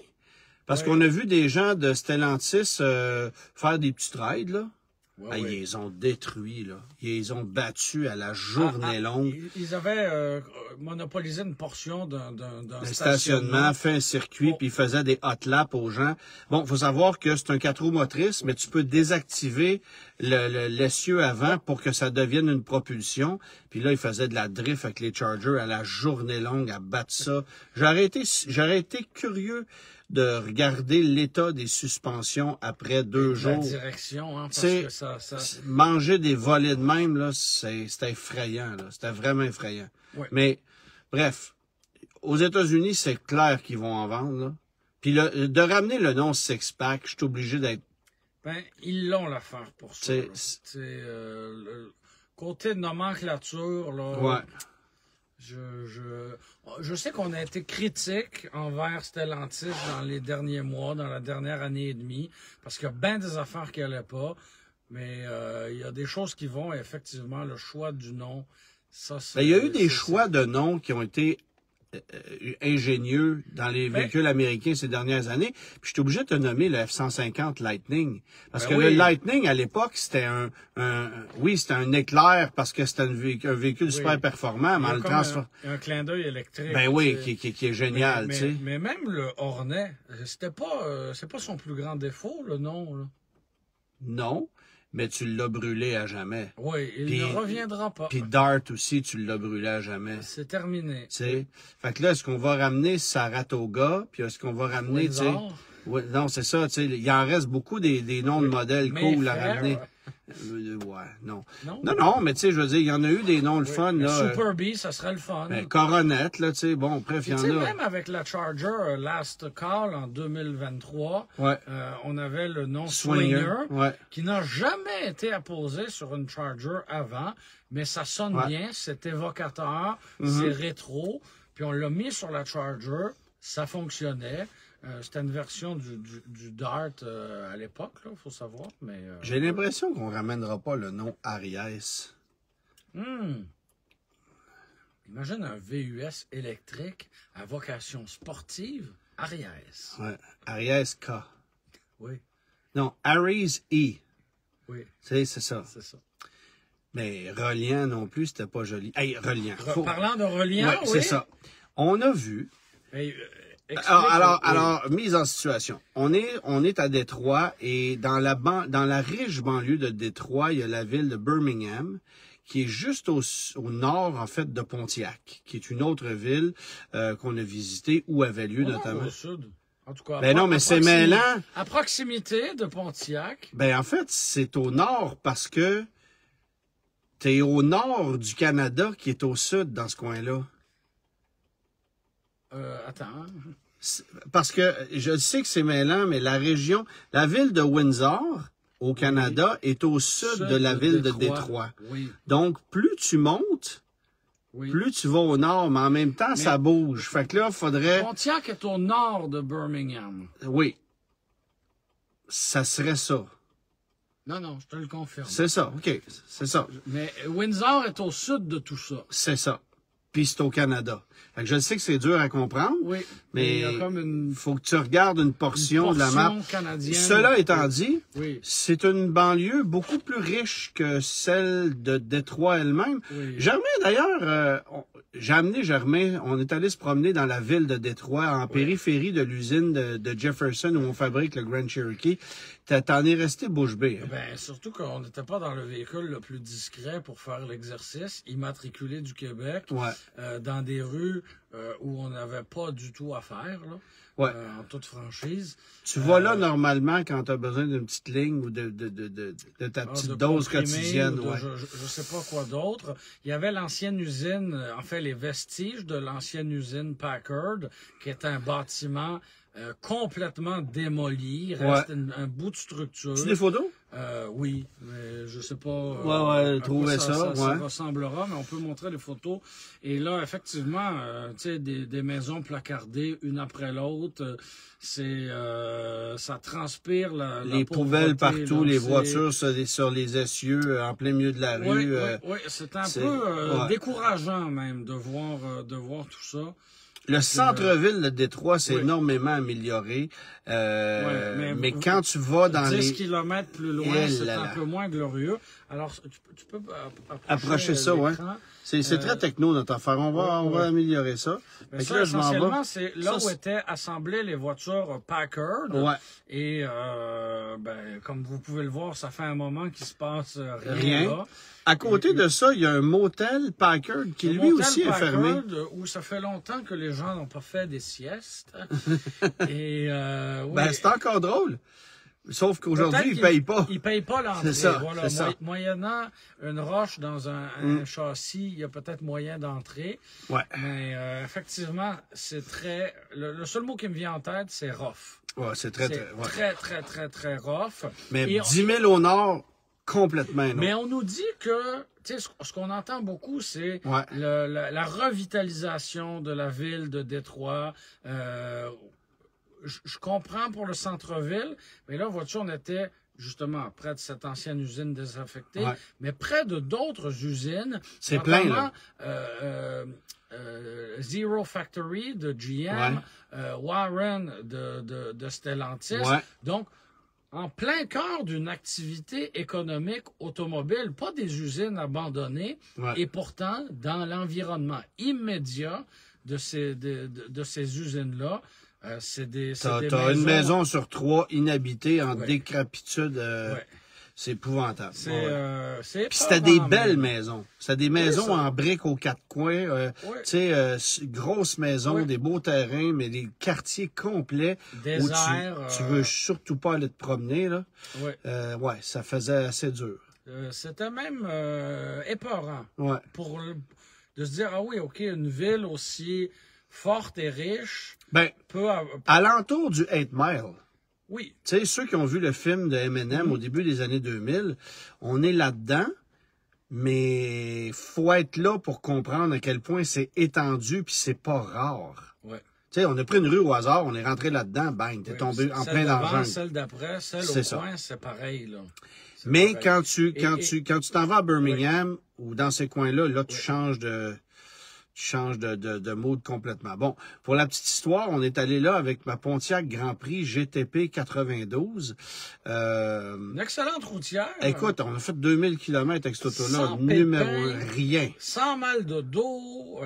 parce qu'on a vu des gens de Stellantis faire des petits rides, là. Ils les ont détruits, là. Ils les ont battus à la journée longue. Ils avaient monopolisé une portion d'un stationnement, fait un circuit, puis ils faisaient des hot laps aux gens. Bon, faut savoir que c'est un 4 roues motrices, mais tu peux désactiver l'essieu avant pour que ça devienne une propulsion. Puis là, ils faisaient de la drift avec les Chargers à la journée longue, à battre ça. J'aurais été curieux de regarder l'état des suspensions après 2 jours. La direction, hein, parce que ça... Manger des volets de même, là, c'était effrayant, là. C'était vraiment effrayant. Oui. Mais, bref, aux États-Unis, c'est clair qu'ils vont en vendre, là. Puis de ramener le nom Six-Pack, je suis obligé d'être... Ben, ils l'ont l'affaire pour ça. Côté nomenclature, là... Ouais. Je sais qu'on a été critique envers Stellantis dans les derniers mois, dans la dernière année et demie, parce qu'il y a bien des affaires qui n'allaient pas, mais il y a des choses qui vont, et effectivement, le choix du nom, ça, c'est... Il y a eu des choix de noms qui ont été ingénieux dans les véhicules américains ces dernières années. Puis je suis obligé de te nommer le F-150 Lightning. Parce que le Lightning, à l'époque, c'était c'était un éclair parce que c'était un véhicule super performant, mais le un clin d'œil électrique. Ben oui, qui est génial, tu sais. Mais même le Hornet, c'est pas son plus grand défaut, le nom, là. Non. Mais tu l'as brûlé à jamais. Oui, il ne reviendra pas. Puis Dart aussi, tu l'as brûlé à jamais. C'est terminé. Tu sais. Fait que là, est-ce qu'on va ramener Saratoga, puis est-ce qu'on va ramener, tu sais... Ouais, non, c'est ça, tu sais, il en reste beaucoup des noms de modèles cool à ramener. Non, mais tu sais, je veux dire, il y en a eu des noms le fun, là. Super B, ça serait le fun. Coronet, là, tu sais, bon, bref, il y en a. Même avec la Charger Last Call en 2023, on avait le nom Swinger, qui n'a jamais été apposé sur une Charger avant, mais ça sonne bien, c'est évocateur, c'est rétro, puis on l'a mis sur la Charger, ça fonctionnait. C'était une version du Dart à l'époque, il faut savoir. Mais j'ai l'impression qu'on ne ramènera pas le nom Aries. Imagine un VUS électrique à vocation sportive, Aries. Ouais, Aries K. Oui. Non, Aries E. Oui. C'est ça. C'est ça. Mais Reliant non plus, c'était pas joli. Hey, Reliant. Parlant de Reliant, c'est ça. On a vu... Alors, mise en situation. On est à Détroit et dans la riche banlieue de Détroit, il y a la ville de Birmingham qui est juste au nord, en fait, de Pontiac, qui est une autre ville qu'on a visitée où avait lieu notamment. Au sud. En tout cas, non, mais c'est mêlant. À proximité de Pontiac. En fait, c'est au nord parce que t'es au nord du Canada qui est au sud dans ce coin-là. Attends. Parce que je sais que c'est mêlant, mais la ville de Windsor, au Canada, est au sud de la ville de Détroit. Oui. Donc, plus tu montes, plus tu vas au nord, mais en même temps, ça bouge. Fait que là, faudrait... Pontiac est au nord de Birmingham. Oui. Ça serait ça. Non, je te le confirme. C'est ça, OK. C'est ça. Mais Windsor est au sud de tout ça. C'est ça. Puis c'est au Canada. Fait que je sais que c'est dur à comprendre, mais il faut que tu regardes une portion de la map. Canadienne. Cela étant dit, c'est une banlieue beaucoup plus riche que celle de Détroit elle-même. Oui. Germain, d'ailleurs, j'ai amené Germain, on est allé se promener dans la ville de Détroit, en périphérie de l'usine de Jefferson où on fabrique le Grand Cherokee. T'en es resté bouche bée. Surtout qu'on n'était pas dans le véhicule le plus discret pour faire l'exercice, immatriculé du Québec, dans des rues où on n'avait pas du tout à faire, là, en toute franchise. Tu vas là normalement quand tu as besoin d'une petite ligne ou de ta petite dose quotidienne. Je sais pas quoi d'autre. Il y avait l'ancienne usine, en fait les vestiges de l'ancienne usine Packard, qui est un bâtiment complètement démoli. Il reste un bout de structure. Tu as des photos? Oui, mais je sais pas. Trouver ça ressemblera, mais on peut montrer les photos. Et là, effectivement, tu sais, des maisons placardées une après l'autre. Ça transpire les poubelles partout, les voitures sur les essieux, en plein milieu de la rue. Oui, c'est un peu décourageant même de voir tout ça. Le centre-ville de Détroit s'est énormément amélioré, mais quand tu vas dans 10 kilomètres plus loin, c'est un peu moins glorieux. Alors, tu peux approcher ça, C'est très techno, notre affaire. On va améliorer ça. Ça, essentiellement, c'est là où étaient assemblées les voitures Packard. Et, comme vous pouvez le voir, ça fait un moment qu'il se passe rien là. À côté de ça, il y a un motel Packard qui lui aussi est fermé. Où ça fait longtemps que les gens n'ont pas fait des siestes. Et, c'est encore drôle. Sauf qu'aujourd'hui, ils ne payent pas. Ils ne payent pas l'entrée. C'est ça. Moyennant une roche dans un châssis, il y a peut-être moyen d'entrer. Mais effectivement, c'est très... Le seul mot qui me vient en tête, c'est rough. C'est très rough. Mais 10 000 au nord... Complètement, non. Mais on nous dit que ce qu'on entend beaucoup, c'est la revitalisation de la ville de Détroit. Je comprends pour le centre-ville, mais là, vois-tu, on était justement près de cette ancienne usine désaffectée, mais près de d'autres usines. C'est plein, là. Zero Factory de GM, Warren de Stellantis. Donc, en plein cœur d'une activité économique automobile, pas des usines abandonnées, et pourtant, dans l'environnement immédiat de ces usines-là, t'as une maison sur 3 inhabitée en décrépitude. C'est épouvantable. C'était des belles maisons. C'était des maisons en briques aux 4 coins. Grosses maisons, des beaux terrains, mais des quartiers complets où tu veux surtout pas aller te promener. Là. Ça faisait assez dur. C'était même épeurant. De se dire, ah oui, OK, une ville aussi forte et riche. Alentour du 8 Mile. Oui. Tu sais, ceux qui ont vu le film de M&M au début des années 2000, on est là-dedans, mais faut être là pour comprendre à quel point c'est étendu puis c'est pas rare. Tu sais, on a pris une rue au hasard, on est rentré là-dedans, bang, t'es tombé en plein dans le jungle. Celle d'après, celle au coin, c'est pareil, là. Mais quand tu t'en vas à Birmingham ou dans ces coins-là, là, tu changes de mode complètement. Bon, pour la petite histoire, on est allé là avec ma Pontiac Grand Prix GTP 92. Une excellente routière. Écoute, on a fait 2000 km avec cette auto-là, numéro rien. Sans mal de dos.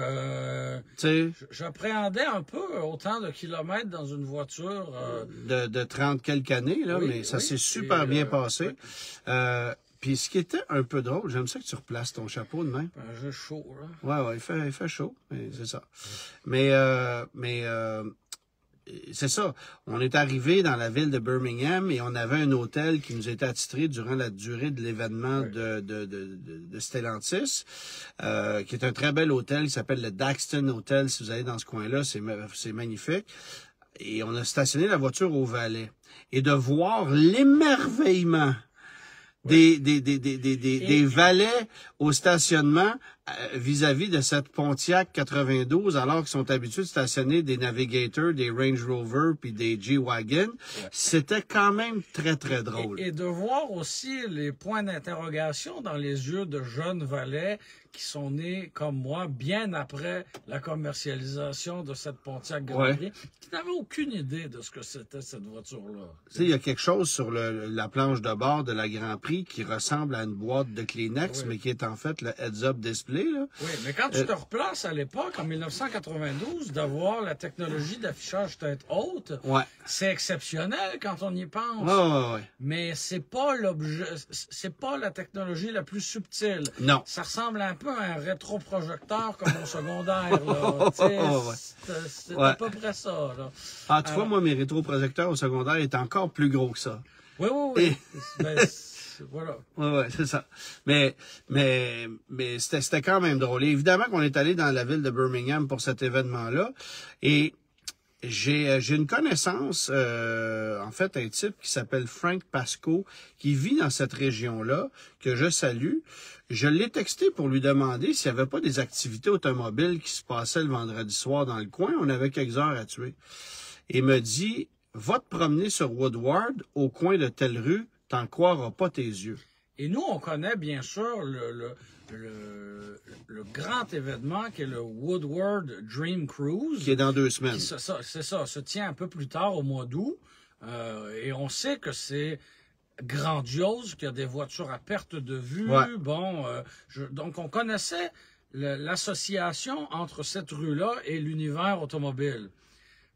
J'appréhendais un peu autant de kilomètres dans une voiture. De 30 quelques années, là, mais ça s'est super bien passé. Puis ce qui était un peu drôle, j'aime ça que tu replaces ton chapeau de même. J'ai chaud, là. Ouais, il fait chaud, mais c'est ça. Mais c'est ça. On est arrivé dans la ville de Birmingham et on avait un hôtel qui nous était attitré durant la durée de l'événement de Stellantis, qui est un très bel hôtel qui s'appelle le Daxton Hotel. Si vous allez dans ce coin-là, c'est magnifique. Et on a stationné la voiture au valet. Et de voir l'émerveillement des valets au stationnement vis-à-vis de cette Pontiac 92, alors qu'ils sont habitués de stationner des Navigator, des Range Rover puis des G-Wagon. C'était quand même très, très drôle. Et de voir aussi les points d'interrogation dans les yeux de jeunes valets qui sont nés, comme moi, bien après la commercialisation de cette Pontiac Grand Prix, qui n'avaient aucune idée de ce que c'était cette voiture-là. Tu sais, il y a quelque chose sur la planche de bord de la Grand Prix qui ressemble à une boîte de Kleenex, mais qui est en fait le heads-up display. Là. Oui, mais quand tu te replaces à l'époque, en 1992, d'avoir la technologie d'affichage tête haute, c'est exceptionnel quand on y pense. Mais c'est pas l'objet, c'est pas la technologie la plus subtile. Non. Ça ressemble un peu à un rétroprojecteur comme au secondaire. C'est à peu près ça. Là. Ah, tu vois, moi, mes rétroprojecteurs au secondaire étaient encore plus gros que ça. Oui. Voilà. Ouais, c'est ça. Mais c'était quand même drôle. Et évidemment qu'on est allé dans la ville de Birmingham pour cet événement-là. Et j'ai une connaissance, en fait, un type qui s'appelle Frank Pasco, qui vit dans cette région-là, que je salue. Je l'ai texté pour lui demander s'il n'y avait pas des activités automobiles qui se passaient le vendredi soir dans le coin. On avait quelques heures à tuer. Et il me dit, va te promener sur Woodward, au coin de telle rue, t'en croiras pas tes yeux. Et nous, on connaît bien sûr le grand événement qui est le Woodward Dream Cruise. Qui est dans 2 semaines. C'est ça, se tient un peu plus tard au mois d'août. Et on sait que c'est grandiose, qu'il y a des voitures à perte de vue. Bon, donc on connaissait l'association entre cette rue-là et l'univers automobile.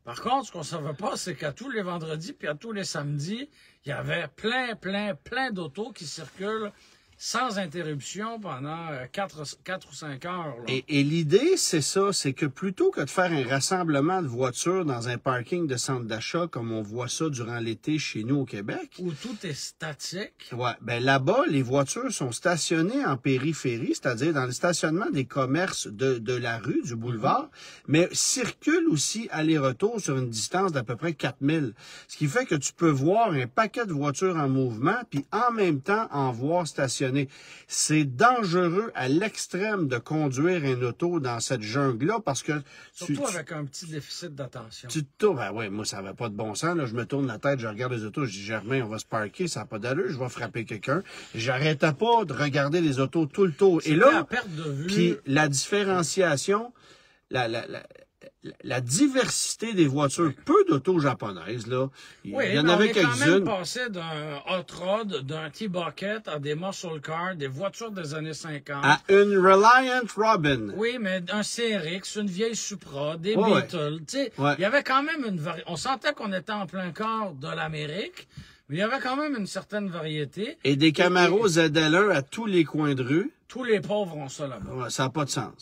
Par contre, ce qu'on ne savait pas, c'est qu'à tous les vendredis puis à tous les samedis, il y avait plein d'autos qui circulent sans interruption pendant 4 ou 5 heures. Là. Et l'idée, c'est ça, c'est que plutôt que de faire un rassemblement de voitures dans un parking de centre d'achat, comme on voit ça durant l'été chez nous au Québec. Où tout est statique. Ben là-bas, les voitures sont stationnées en périphérie, c'est-à-dire dans le stationnement des commerces de la rue, du boulevard, mais circulent aussi aller-retour sur une distance d'à peu près 4000. Ce qui fait que tu peux voir un paquet de voitures en mouvement, puis en même temps en voir stationner fonctionner. C'est dangereux à l'extrême de conduire un auto dans cette jungle-là parce que... Surtout avec un petit déficit d'attention. Tu te tournes, ben ouais, moi, ça n'avait pas de bon sens. Là. Je me tourne la tête, je regarde les autos, je dis, Germain, on va se parquer, ça n'a pas d'allure, je vais frapper quelqu'un. J'arrêtais pas de regarder les autos tout le tour. Et là, à perte de vue. Puis la différenciation, la diversité des voitures, peu d'autos japonaises, là. Oui, il y en avait quelques-unes. On est quand même passé d'un hot rod, d'un T-Bucket à des muscle cars, des voitures des années 50. À une Reliant Robin. Oui, mais un CRX, une vieille Supra, des Beatles. Tu sais, il y avait quand même une variété. On sentait qu'on était en plein cœur de l'Amérique, mais il y avait quand même une certaine variété. Et des Camaro ZL1 à tous les coins de rue. Tous les pauvres ont ça là-bas. Ouais, ça n'a pas de sens.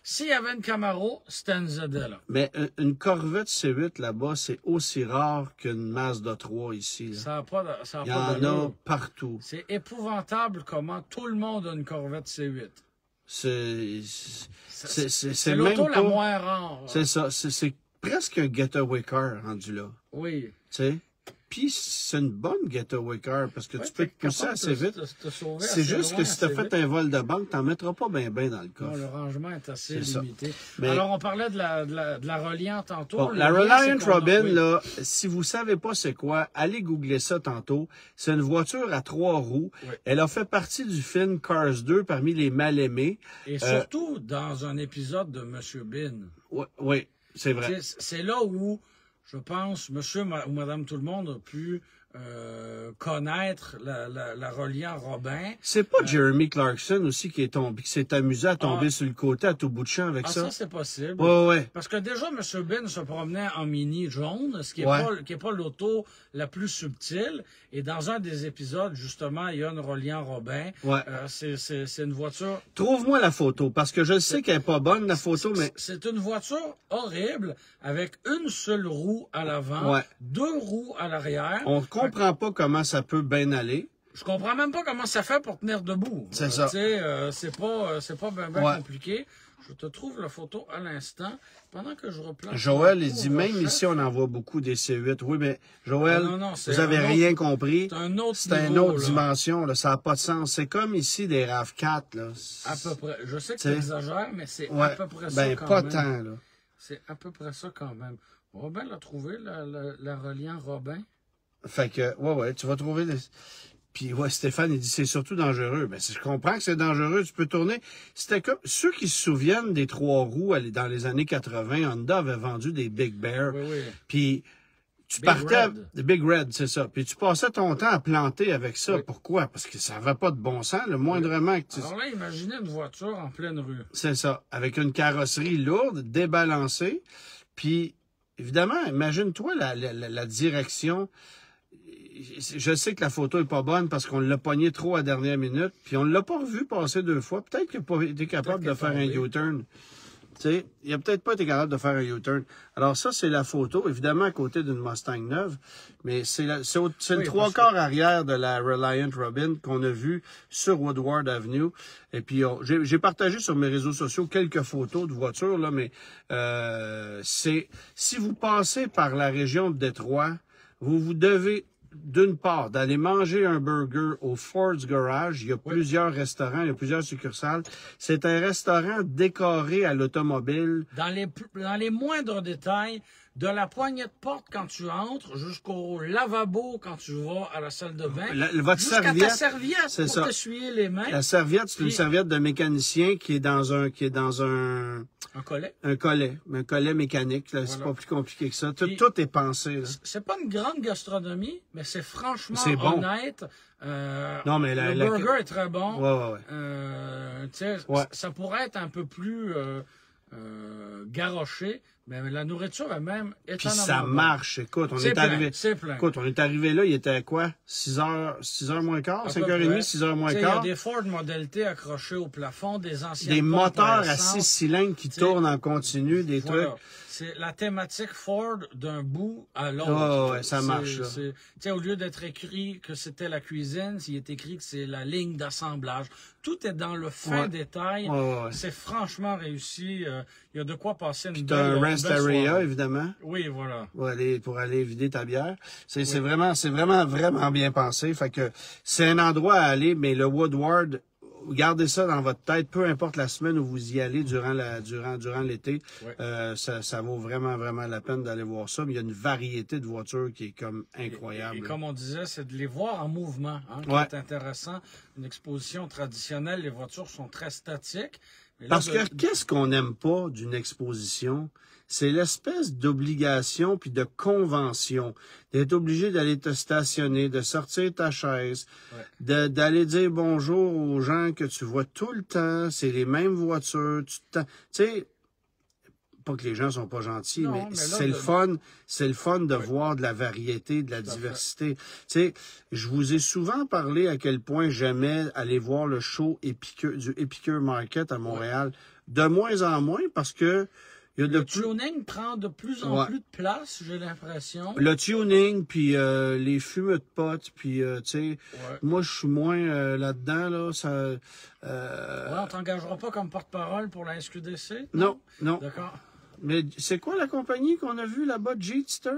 S'il y avait une Camaro, c'était une ZL1. Mais une Corvette C8 là-bas, c'est aussi rare qu'une Mazda 3 ici. Là. Ça a pas il y en a partout. C'est épouvantable comment tout le monde a une Corvette C8. C'est l'auto la moins rare. C'est ça. C'est presque un getaway car rendu là. Oui. Tu sais? Puis c'est une bonne getaway car parce que tu peux te pousser assez vite. C'est juste que si tu as fait un vol de banque, tu n'en mettras pas bien dans le coffre. Non, le rangement est assez limité. Mais... Alors, on parlait de la Reliant tantôt. Bon, la Reliant Robin, là, si vous savez pas c'est quoi, allez googler ça tantôt. C'est une voiture à 3 roues. Oui. Elle a fait partie du film Cars 2 parmi les mal-aimés. Et surtout dans un épisode de Monsieur Bean. Oui, c'est vrai. C'est là où... Je pense, monsieur ou madame tout le monde a pu connaître la Reliant Robin. C'est pas Jeremy Clarkson aussi qui s'est amusé à tomber sur le côté à tout bout de champ avec ça? Ça, c'est possible. Ouais. Parce que déjà, M. Bean se promenait en mini jaune, ce qui est pas l'auto la plus subtile. Et dans un des épisodes, justement, il y a une Reliant Robin. Ouais. C'est une voiture... Trouve-moi la photo, parce que je sais qu'elle est pas bonne, la photo, mais... C'est une voiture horrible, avec une seule roue à l'avant, 2 roues à l'arrière. On comprend pas comment ça peut bien aller. Je comprends même pas comment ça fait pour tenir debout. C'est ça. C'est pas bien compliqué. Je te trouve la photo à l'instant, pendant que je replace... Joël, il dit, même ici, on en voit beaucoup des C8. Oui, mais Joël, vous avez rien compris. C'est une autre dimension, là. Ça n'a pas de sens. C'est comme ici des RAV4, là. À peu près. Je sais que tu exagères, mais c'est à peu près ça quand même. Ben, pas tant, là. C'est à peu près ça quand même. Robin l'a trouvé, la Reliant Robin. Fait que, ouais, tu vas trouver... Puis, Stéphane, il dit, c'est surtout dangereux. Ben, je comprends que c'est dangereux, tu peux tourner. C'était comme, ceux qui se souviennent des 3 roues, dans les années 80, Honda avait vendu des Big Bear. Oui. Puis, tu partais, des Big Red, c'est ça. Puis, tu passais ton temps à planter avec ça. Oui. Pourquoi? Parce que ça n'avait pas de bon sens, le moindrement que tu... Alors là, imaginez une voiture en pleine rue. C'est ça. Avec une carrosserie lourde, débalancée. Puis, évidemment, imagine-toi la direction... Je sais que la photo est pas bonne parce qu'on l'a pogné trop à dernière minute, puis on l'a pas revu passer 2 fois. Peut-être qu'il n'a pas été capable de faire un U-turn. Tu sais, il a peut-être pas été capable de faire un U-turn. Alors ça, c'est la photo, évidemment, à côté d'une Mustang neuve, mais c'est le 3/4 arrière de la Reliant Robin qu'on a vu sur Woodward Avenue. Et puis, j'ai partagé sur mes réseaux sociaux quelques photos de voitures, là, mais si vous passez par la région de Détroit, vous devez... D'une part, d'aller manger un burger au Ford's Garage. Il y a plusieurs restaurants, il y a plusieurs succursales. C'est un restaurant décoré à l'automobile. Dans les moindres détails, de la poignée de porte quand tu entres jusqu'au lavabo quand tu vas à la salle de bain. Jusqu'à ta serviette pour t'essuyer les mains. La serviette, c'est une serviette de mécanicien qui est dans un collet. Un collet mécanique. Voilà. C'est pas plus compliqué que ça. Tout est pensé. C'est pas une grande gastronomie, mais c'est franchement honnête. Non, mais le burger est très bon. Ouais. Ça pourrait être un peu plus garoché, mais la nourriture est même étonnamment Puis ça marche. Écoute, on est arrivé là, il était quoi? 6h moins quart? 5h30, 6h moins quart? Il y a des Ford modalités accrochées au plafond, des anciens... Des moteurs à 6 cylindres qui tournent en continu, des trucs... C'est la thématique Ford d'un bout à l'autre. Ça marche. Au lieu d'être écrit que c'était la cuisine, il est écrit que c'est la ligne d'assemblage. Tout est dans le fin détail. C'est franchement réussi. Il y a de quoi passer une belle nuit. Wistaria, évidemment. Oui, voilà. Pour aller vider ta bière. C'est vraiment bien pensé. Fait que c'est un endroit à aller, mais le Woodward, gardez ça dans votre tête, peu importe la semaine où vous y allez durant l'été, ça vaut vraiment la peine d'aller voir ça. Mais il y a une variété de voitures qui est comme incroyable. Et comme on disait, c'est de les voir en mouvement, qui est intéressant. Une exposition traditionnelle, les voitures sont très statiques. Parce que qu'est-ce qu'on n'aime pas d'une exposition? C'est l'espèce d'obligation puis de convention d'être obligé d'aller te stationner, de sortir ta chaise, d'aller dire bonjour aux gens que tu vois tout le temps. C'est les mêmes voitures. Tu sais, pas que les gens sont pas gentils, mais c'est le fun. C'est le fun de voir de la variété, de la diversité. Tu sais, je vous ai souvent parlé à quel point j'aimais aller voir le show du Epicure Market à Montréal. De moins en moins parce que le tuning prend de plus en plus de place, j'ai l'impression. Le tuning, puis les fumeux de potes, puis tu sais, moi je suis moins là-dedans, là, ça... on t'engagera pas comme porte-parole pour la SQDC? Non. D'accord. Mais c'est quoi la compagnie qu'on a vue là-bas? Jeter?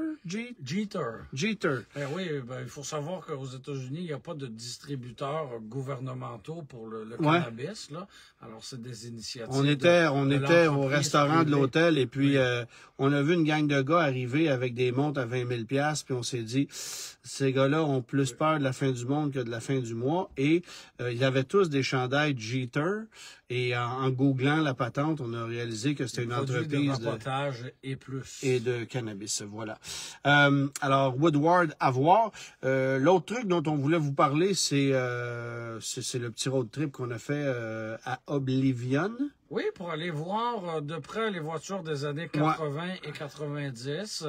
Oui, il faut savoir qu'aux États-Unis, il n'y a pas de distributeurs gouvernementaux pour le cannabis, là. Alors, c'est des initiatives. On était au restaurant de l'hôtel et puis on a vu une gang de gars arriver avec des montres à 20 000 $, puis on s'est dit, ces gars-là ont plus peur de la fin du monde que de la fin du mois. Et ils avaient tous des chandails Jeter. Et en googlant la patente, on a réalisé que c'était une entreprise et de cannabis. Voilà. Alors, Woodward à voir. L'autre truc dont on voulait vous parler, c'est le petit road trip qu'on a fait à Oblivion. Oui, pour aller voir de près les voitures des années 80 et 90.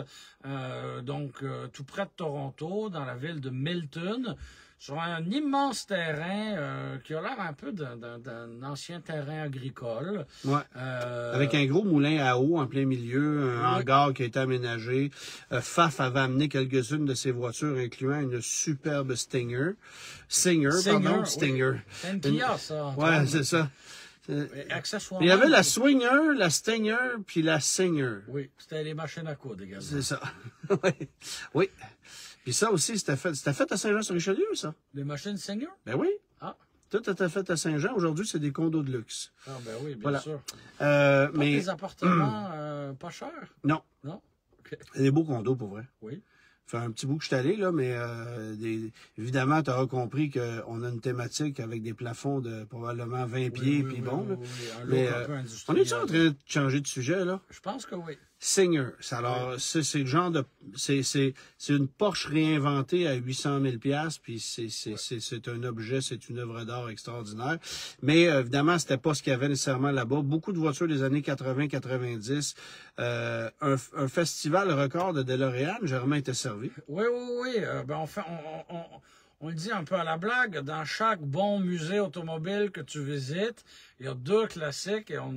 Donc, tout près de Toronto, dans la ville de Milton, sur un immense terrain qui a l'air un peu d'un ancien terrain agricole. Avec un gros moulin à eau en plein milieu, un hangar qui a été aménagé. Pfaff avait amené quelques-unes de ses voitures, incluant une superbe Stinger. Stinger. C'est une Kia, ça. Ouais, c'est ça. Accessoirement. Il y avait la Swinger, la Stinger, puis la Singer. Oui, c'était les machines à coudre également. C'est ça. Oui. Puis ça aussi, c'était fait à Saint-Jean-sur-Richelieu, ça. Les machines Singer? Ben oui. Ah. Tout était fait à Saint-Jean. Aujourd'hui, c'est des condos de luxe. Ah, ben oui, bien sûr. Mais des appartements pas chers? Non. Non? Okay. Des beaux condos, pour vrai. Oui. Ça fait un petit bout que je suis allé, là, mais évidemment, tu auras compris qu'on a une thématique avec des plafonds de probablement 20 pieds, puis bon. Là. Mais, on est-tu en train de changer de sujet, là? Je pense que oui. Singer. Alors, c'est le genre de... C'est une Porsche réinventée à 800 000 $, puis c'est un objet, c'est une œuvre d'art extraordinaire. Mais évidemment, c'était pas ce qu'il y avait nécessairement là-bas. Beaucoup de voitures des années 80-90. Un festival record de DeLorean, Germain était servi. Oui. On le dit un peu à la blague, dans chaque bon musée automobile que tu visites, il y a deux classiques et on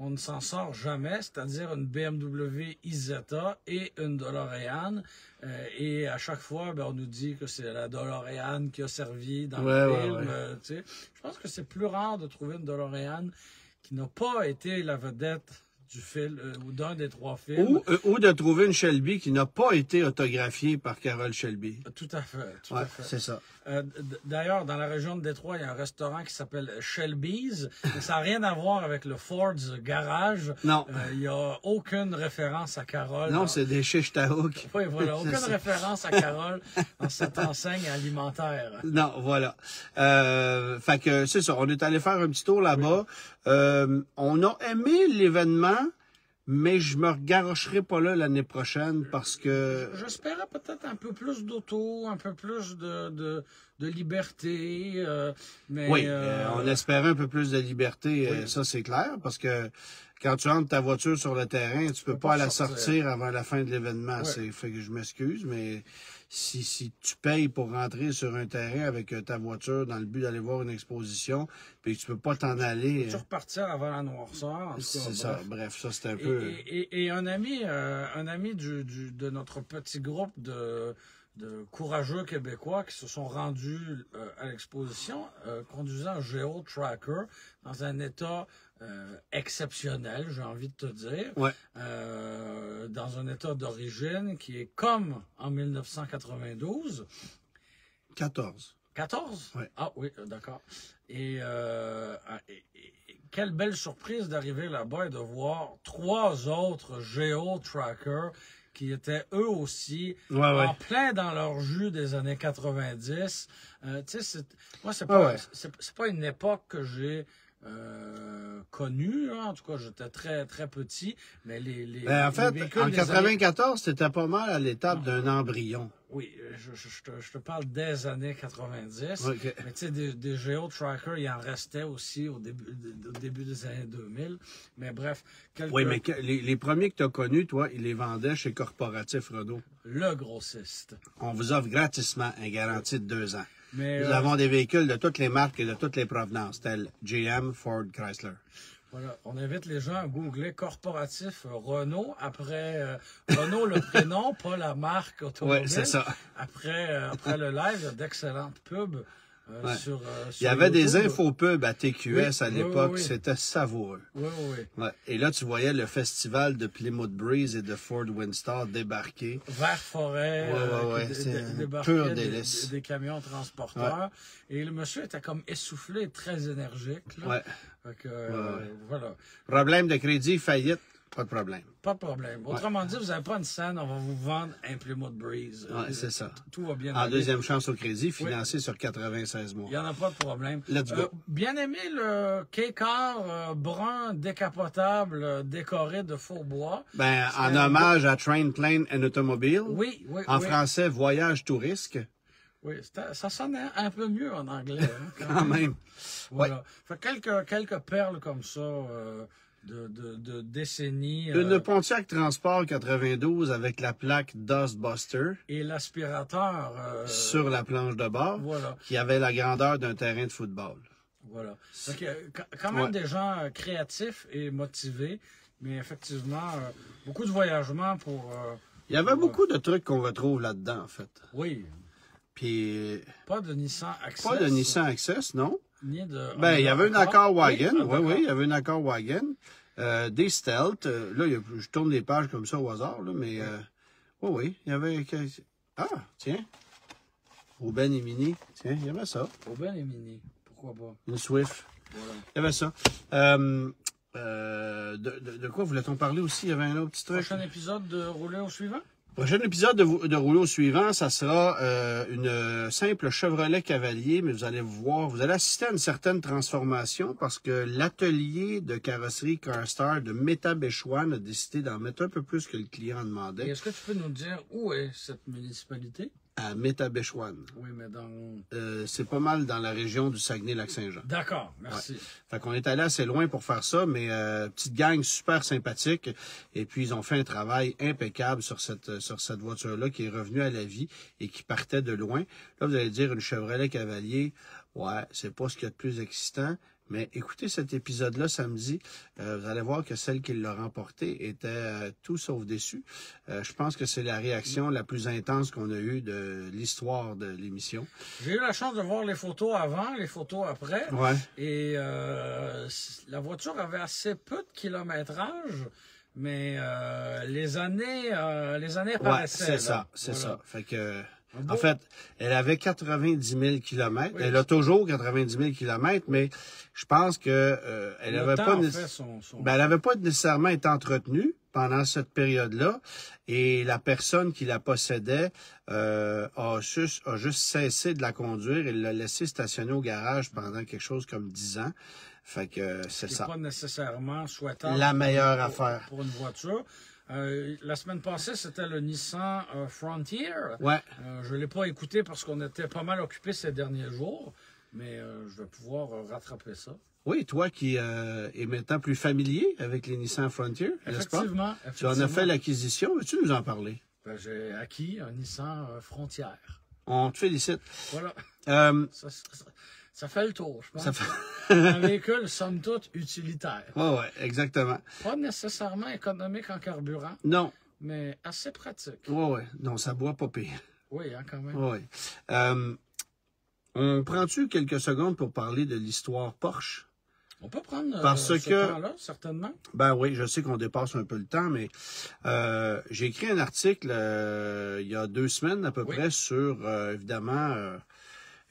ne s'en sort jamais, c'est-à-dire une BMW Isetta et une DeLorean. Et à chaque fois, on nous dit que c'est la DeLorean qui a servi dans le film. Je pense que c'est plus rare de trouver une DeLorean qui n'a pas été la vedette du film ou d'un des trois films. Ou de trouver une Shelby qui n'a pas été autographiée par Carroll Shelby. Tout à fait. C'est ça. D'ailleurs, dans la région de Détroit, il y a un restaurant qui s'appelle Shelby's. Mais ça n'a rien à voir avec le Ford's Garage. Non. Il n'y a aucune référence à Carroll. Non, c'est des chiches Tahouk. Oui, voilà. Aucune référence à Carroll dans cette enseigne alimentaire. Non, voilà. Fait que c'est ça. On est allé faire un petit tour là-bas. On a aimé l'événement, mais je me regarocherai pas là l'année prochaine parce que... J'espérais peut-être un peu plus d'auto, un peu plus de liberté. Mais, oui, on espérait un peu plus de liberté, ça c'est clair, parce que quand tu rentres ta voiture sur le terrain, tu peux pas la sortir avant la fin de l'événement. Fait que je m'excuse, mais si tu payes pour rentrer sur un terrain avec ta voiture dans le but d'aller voir une exposition, puis tu peux pas t'en aller... Tu repartir avant la noirceur. C'est ça, bref, ça c'est un peu... Et un ami de notre petit groupe courageux Québécois qui se sont rendus à l'exposition, conduisant un Geo-Tracker dans un état exceptionnel, j'ai envie de te dire, dans un état d'origine qui est comme en 1992. 14. 14? Oui. Ah oui, d'accord. Et quelle belle surprise d'arriver là-bas et de voir 3 autres Geo-Trackers qui étaient eux aussi en plein dans leur jus des années 90. Tu sais, moi, c'est pas une époque que j'ai connue, hein. En tout cas, j'étais très, très petit, mais en fait, en 94, c'était pas mal à l'étape d'un embryon. Oui, je te parle des années 90, okay. Mais tu sais, des Geo-Trackers, il en restait aussi au début des années 2000. Mais bref. Oui, mais les premiers que tu as connus, toi, ils les vendaient chez Corporatif Renault. Le grossiste. On vous offre gratuitement un garantie de 2 ans. Mais, nous avons des véhicules de toutes les marques et de toutes les provenances, tels GM, Ford, Chrysler. Voilà, on invite les gens à googler Corporatif Renault, après Renault le prénom, pas la marque automobile. Oui, c'est ça. Après le live, il y a d'excellentes pubs sur il y avait YouTube. des infopubs à TQS à l'époque, c'était savoureux. Oui. Ouais. Et là, tu voyais le festival de Plymouth Breeze et de Ford Windstar débarquer. Vert forêt, pur délice. Des camions transporteurs. Et le monsieur était comme essoufflé et très énergique. Là. Voilà. Problème de crédit, faillite, pas de problème. Pas de problème. Autrement dit, vous n'avez pas une scène, on va vous vendre un Plymouth Breeze. Oui, c'est ça. Tout va bien. En deuxième chance au crédit, financé sur 96 mois. Il n'y en a pas de problème. Let's go. Bien aimé le K-Car brun décapotable décoré de faux bois. Ben, en hommage à Train, Plane and Automobile. Oui. En français, Voyage Tourisque. Oui, ça sonnait un peu mieux en anglais. Hein, quand même. Voilà. Fait quelques perles comme ça de décennies. Une Pontiac Transport 92 avec la plaque Dustbuster. Et l'aspirateur. Sur la planche de bord. Voilà. Qui avait la grandeur d'un terrain de football. Voilà. Donc, quand même des gens créatifs et motivés, mais effectivement, beaucoup de voyagements pour... Il y avait beaucoup de trucs qu'on retrouve là-dedans, en fait. Oui. Puis... Pas de Nissan Access. Pas de Nissan Access, non. Ni de... Ben, il y avait une Accord Wagon. Oui, il y avait une Accord Wagon. Des Stealth. Là, je tourne les pages comme ça au hasard, là, mais... oui, il y avait... Ah, tiens. Aubaine et Mini. Tiens, il y avait ça. Aubaine et Mini. Pourquoi pas? Une Swift. Voilà. Il y avait ça. De quoi voulait-on parler aussi? Il y avait un autre petit truc. Prochain épisode de Rouler au suivant? Prochain épisode de Rouler au suivant, ça sera une simple Chevrolet Cavalier, mais vous allez voir, vous allez assister à une certaine transformation parce que l'atelier de carrosserie CarStar de Métabéchouane a décidé d'en mettre un peu plus que le client demandait. Est-ce que tu peux nous dire où est cette municipalité? À Métabéchouane. Oui, mais dans... c'est pas mal dans la région du Saguenay-Lac-Saint-Jean. D'accord, merci. Ouais. Fait qu'on est allé assez loin pour faire ça, mais petite gang super sympathique. Et puis, ils ont fait un travail impeccable sur cette voiture-là qui est revenue à la vie et qui partait de loin. Là, vous allez dire une Chevrolet Cavalier, ouais, c'est pas ce qu'il y a de plus excitant. Mais écoutez cet épisode-là samedi, vous allez voir que celle qui l'a remporté était tout sauf déçue. Je pense que c'est la réaction la plus intense qu'on a eue de l'histoire de l'émission. J'ai eu la chance de voir les photos avant, les photos après. Ouais. Et la voiture avait assez peu de kilométrage, mais les années paraissaient. Ouais, c'est ça. Fait que... En fait, elle avait 90 000 km. Oui. Elle a toujours 90 000 km, mais je pense que elle n'avait pas nécessairement été entretenue pendant cette période-là. Et la personne qui la possédait a juste cessé de la conduire et l'a laissée stationner au garage pendant quelque chose comme 10 ans. Fait que c'est ça. C'est pas nécessairement souhaitable. La meilleure affaire. Pour une voiture. La semaine passée, c'était le Nissan Frontier. Ouais. Je ne l'ai pas écouté parce qu'on était pas mal occupés ces derniers jours, mais je vais pouvoir rattraper ça. Oui, toi qui es maintenant plus familier avec les Nissan Frontier, n'est-ce pas? Effectivement. Tu en as fait l'acquisition. Veux-tu nous en parler? Ben, j'ai acquis un Nissan Frontier. On te félicite. Voilà. Ça fait le tour, je pense. Ça fait... un véhicule, somme toute, utilitaire. Oui, exactement. Pas nécessairement économique en carburant. Non. Mais assez pratique. Oui. Non, ça boit pas pire. Oui, hein, quand même. Oui. On prend-tu quelques secondes pour parler de l'histoire Porsche? On peut prendre Parce ce que, temps-là, certainement. Ben oui, je sais qu'on dépasse un peu le temps, mais j'ai écrit un article il y a 2 semaines à peu près sur, évidemment,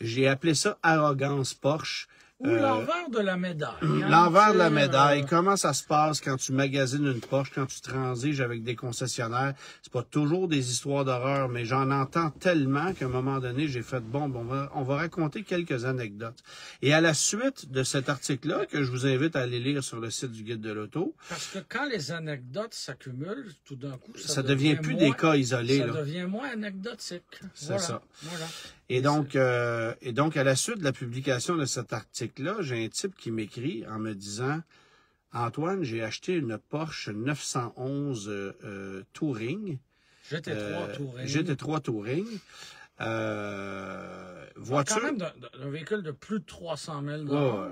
j'ai appelé ça « Arrogance Porsche ». Ou l'envers de la médaille. Hein, l'envers de la médaille. Comment ça se passe quand tu magasines une Porsche, quand tu transiges avec des concessionnaires? C'est pas toujours des histoires d'horreur, mais j'en entends tellement qu'à un moment donné, j'ai fait bon, on va raconter quelques anecdotes. Et à la suite de cet article-là, que je vous invite à aller lire sur le site du Guide de l'auto. Parce que quand les anecdotes s'accumulent, tout d'un coup, ça devient plus des cas isolés. Ça devient moins anecdotique. C'est ça. Voilà. Et donc, à la suite de la publication de cet article-là, j'ai un type qui m'écrit en me disant « Antoine, j'ai acheté une Porsche 911 Touring. » GT3 Touring. GT3 Touring. Voiture... Quand même un véhicule de plus de 300 000 $. Ouais.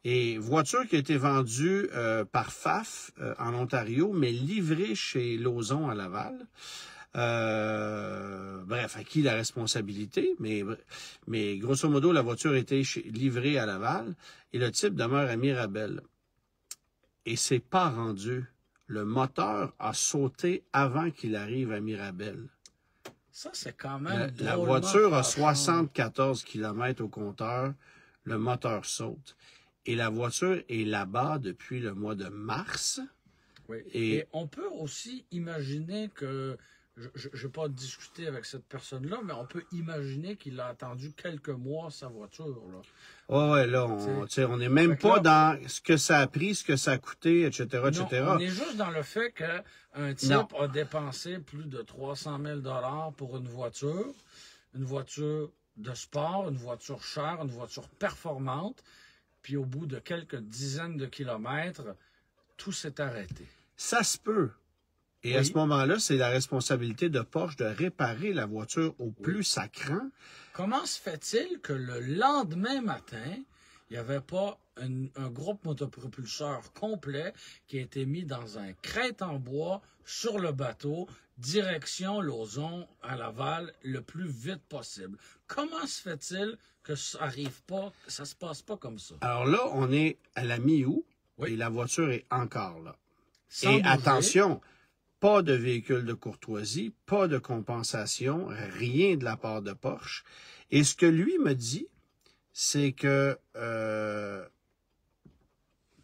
Et voiture qui a été vendue par FAF en Ontario, mais livrée chez Lauson à Laval. Bref, à qui la responsabilité, mais grosso modo, la voiture a été livrée à Laval et le type demeure à Mirabel. Et c'est pas rendu. Le moteur a sauté avant qu'il arrive à Mirabel. Ça, c'est quand même La voiture a 74 km au compteur. Le moteur saute. Et la voiture est là-bas depuis le mois de mars. Oui. Et on peut aussi imaginer que je ne vais pas discuter avec cette personne-là, mais on peut imaginer qu'il a attendu quelques mois sa voiture. Ouais, là, on n'est même pas dans ce que ça a pris, ce que ça a coûté, etc., etc. On est juste dans le fait qu'un type a dépensé plus de 300 000 $ pour une voiture de sport, une voiture chère, une voiture performante, puis au bout de quelques dizaines de kilomètres, tout s'est arrêté. Ça se peut. Et à ce moment-là, c'est la responsabilité de Porsche de réparer la voiture au plus sacrant. Comment se fait-il que le lendemain matin, il n'y avait pas un groupe motopropulseur complet qui a été mis dans un crête en bois sur le bateau, direction Lauson à Laval, le plus vite possible? Comment se fait-il que ça arrive pas, que ça se passe pas comme ça? Alors là, on est à la mi-août et la voiture est encore là. Sans bouger. Attention, pas de véhicule de courtoisie, pas de compensation, rien de la part de Porsche. Et ce que lui me dit, c'est que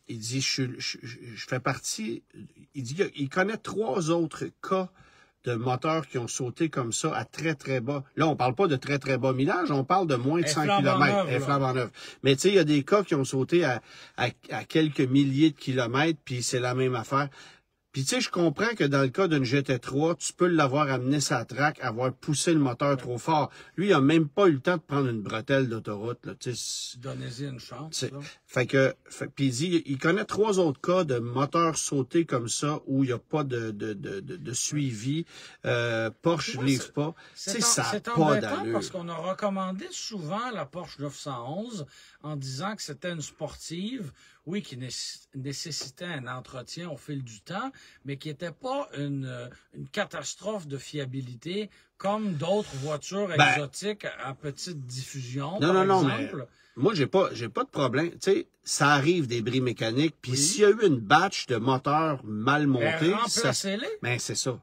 il dit je fais partie. Il dit qu'il connaît 3 autres cas de moteurs qui ont sauté comme ça à très, très bas. Là, on parle pas de très, très bas millage, on parle de moins de 100 km. Flambant neuf. Mais tu sais, il y a des cas qui ont sauté à quelques milliers de kilomètres, puis c'est la même affaire. Puis tu sais, je comprends que dans le cas d'une GT3, tu peux l'avoir amené sa track, avoir poussé le moteur trop fort. Lui, il a même pas eu le temps de prendre une bretelle d'autoroute. Donnez-y une chance. Puis il connaît 3 autres cas de moteurs sautés comme ça où il n'y a pas de suivi. Porsche ne livre pas. C'est embêtant parce qu'on a recommandé souvent la Porsche 911 en disant que c'était une sportive, oui, qui nécessitait un entretien au fil du temps, mais qui n'était pas une catastrophe de fiabilité comme d'autres voitures exotiques à petite diffusion, par exemple. Mais moi, j'ai pas de problème. Tu sais, ça arrive des bris mécaniques, puis s'il y a eu une batch de moteurs mal montés... remplacez-les. Ben, c'est ça.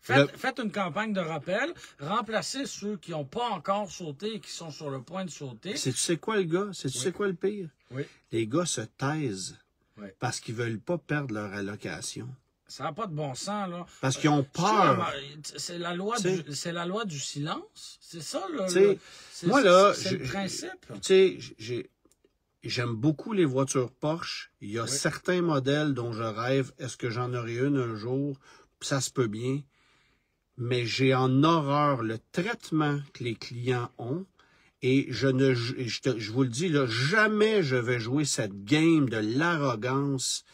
Faites une campagne de rappel, remplacez ceux qui n'ont pas encore sauté et qui sont sur le point de sauter. Tu sais quoi, le gars? Tu sais quoi le pire? Oui. Les gars se taisent parce qu'ils veulent pas perdre leur allocation. Ça n'a pas de bon sens, là. Parce qu'ils ont peur. C'est la loi du silence. C'est ça, c'est le principe. Tu sais, j'aime beaucoup les voitures Porsche. Il y a certains modèles dont je rêve. Est-ce que j'en aurai une un jour? Ça se peut bien. Mais j'ai en horreur le traitement que les clients ont. Et je vous le dis, là, jamais je vais jouer cette game de l'arrogance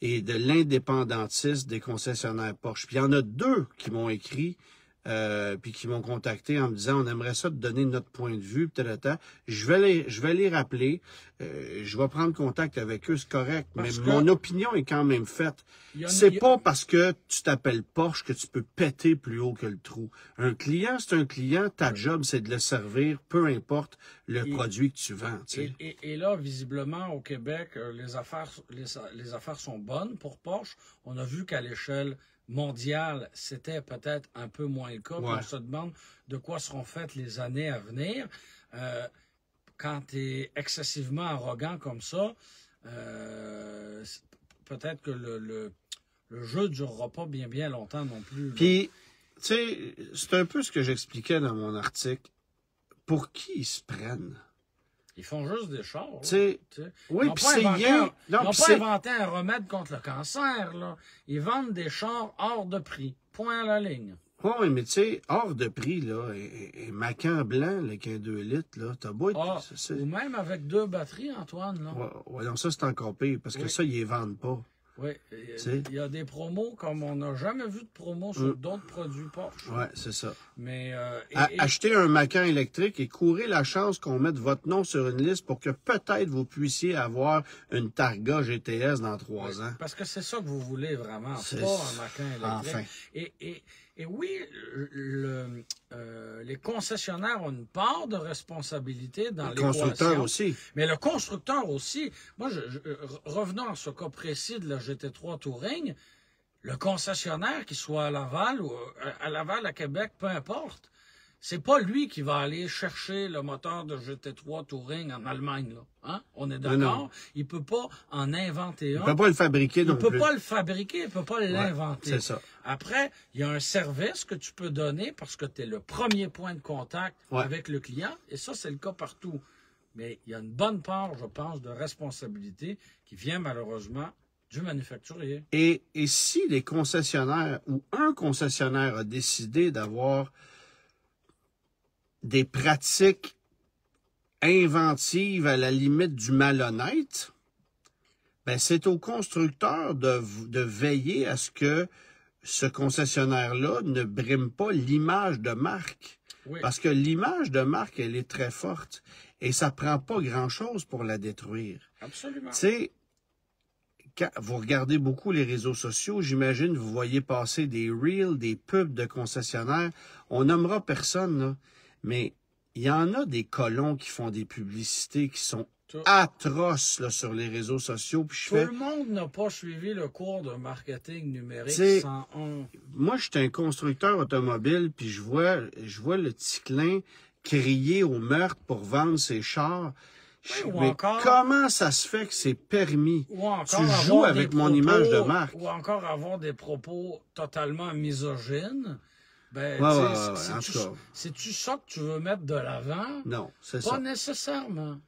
et de l'indépendantisme des concessionnaires Porsche. Puis il y en a 2 qui m'ont écrit puis qui m'ont contacté en me disant on aimerait ça te donner notre point de vue, peut-être. Je vais les rappeler. Je vais prendre contact avec eux, c'est correct. Mais mon opinion est quand même faite. C'est pas parce que tu t'appelles Porsche que tu peux péter plus haut que le trou. Un client, c'est un client. Ta job, c'est de le servir, peu importe le produit que tu vends. Tu sais. Et là, visiblement, au Québec, les affaires sont bonnes pour Porsche. On a vu qu'à l'échelle mondiale, c'était peut-être un peu moins le cas. On se demande de quoi seront faites les années à venir. Quand tu es excessivement arrogant comme ça, peut-être que le jeu ne durera pas bien longtemps non plus. Puis, tu sais, c'est un peu ce que j'expliquais dans mon article. Pour qui ils se prennent? Ils font juste des chars. Oui, puis c'est rien. Ils n'ont pas inventé un remède contre le cancer. Là. Ils vendent des chars hors de prix. Point à la ligne. Oui, mais tu sais, hors de prix, là, et Macan blanc, là, qui a 2 litres, là, t'as beau être... ou même avec 2 batteries, Antoine. Là. Ouais, non, ça, c'est encore pire, parce que ça, ils les vendent pas. Oui, il y a des promos comme on n'a jamais vu de promos sur d'autres produits Porsche. Oui, c'est ça. Mais achetez un Macan électrique et courez la chance qu'on mette votre nom sur une liste pour que peut-être vous puissiez avoir une Targa GTS dans 3 ans. Parce que c'est ça que vous voulez vraiment, pas un Macan électrique. Enfin. Et oui, les concessionnaires ont une part de responsabilité dans l'équation. Le constructeur aussi. Mais le constructeur aussi. Moi, revenons à ce cas précis de la GT3 Touring, le concessionnaire, qu'il soit à Laval ou à Québec, peu importe, c'est pas lui qui va aller chercher le moteur de GT3 Touring en Allemagne. Là. Hein? On est d'accord? Il peut pas en inventer un. Il peut pas le fabriquer non plus. Il peut pas le fabriquer, il peut pas l'inventer. C'est ça. Après, il y a un service que tu peux donner parce que tu es le premier point de contact avec le client, et ça, c'est le cas partout. Mais il y a une bonne part, je pense, de responsabilité qui vient malheureusement du manufacturier. Et si les concessionnaires ou un concessionnaire a décidé d'avoir des pratiques inventives à la limite du malhonnête, ben c'est au constructeur de veiller à ce que ce concessionnaire-là ne brime pas l'image de marque. Oui. Parce que l'image de marque, elle est très forte. Et ça prend pas grand-chose pour la détruire. Absolument. Tu sais, quand vous regardez beaucoup les réseaux sociaux, j'imagine vous voyez passer des reels, des pubs de concessionnaires. On nommera personne, là. Mais il y en a des colons qui font des publicités qui sont atroces là, sur les réseaux sociaux. Puis Tout le monde n'a pas suivi le cours de marketing numérique 101. Moi, je suis un constructeur automobile, puis je vois le Ticlin crier au meurtre pour vendre ses chars. Mais comment ça se fait que c'est permis? Tu joues avec mon image de marque. Ou encore avoir des propos totalement misogynes. Ben, c'est-tu ça que tu veux mettre de l'avant? Non, c'est ça. Pas nécessairement.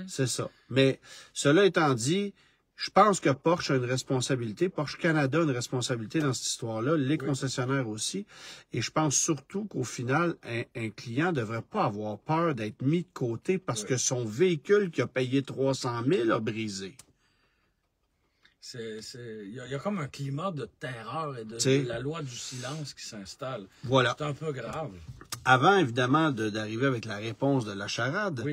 C'est ça. Mais cela étant dit, je pense que Porsche a une responsabilité. Porsche Canada a une responsabilité dans cette histoire-là. Les concessionnaires aussi. Et je pense surtout qu'au final, un client ne devrait pas avoir peur d'être mis de côté parce que son véhicule qui a payé 300 000 a brisé. Il y a comme un climat de terreur et de la loi du silence qui s'installe. Voilà. C'est un peu grave. Avant, évidemment, d'arriver avec la réponse de la charade,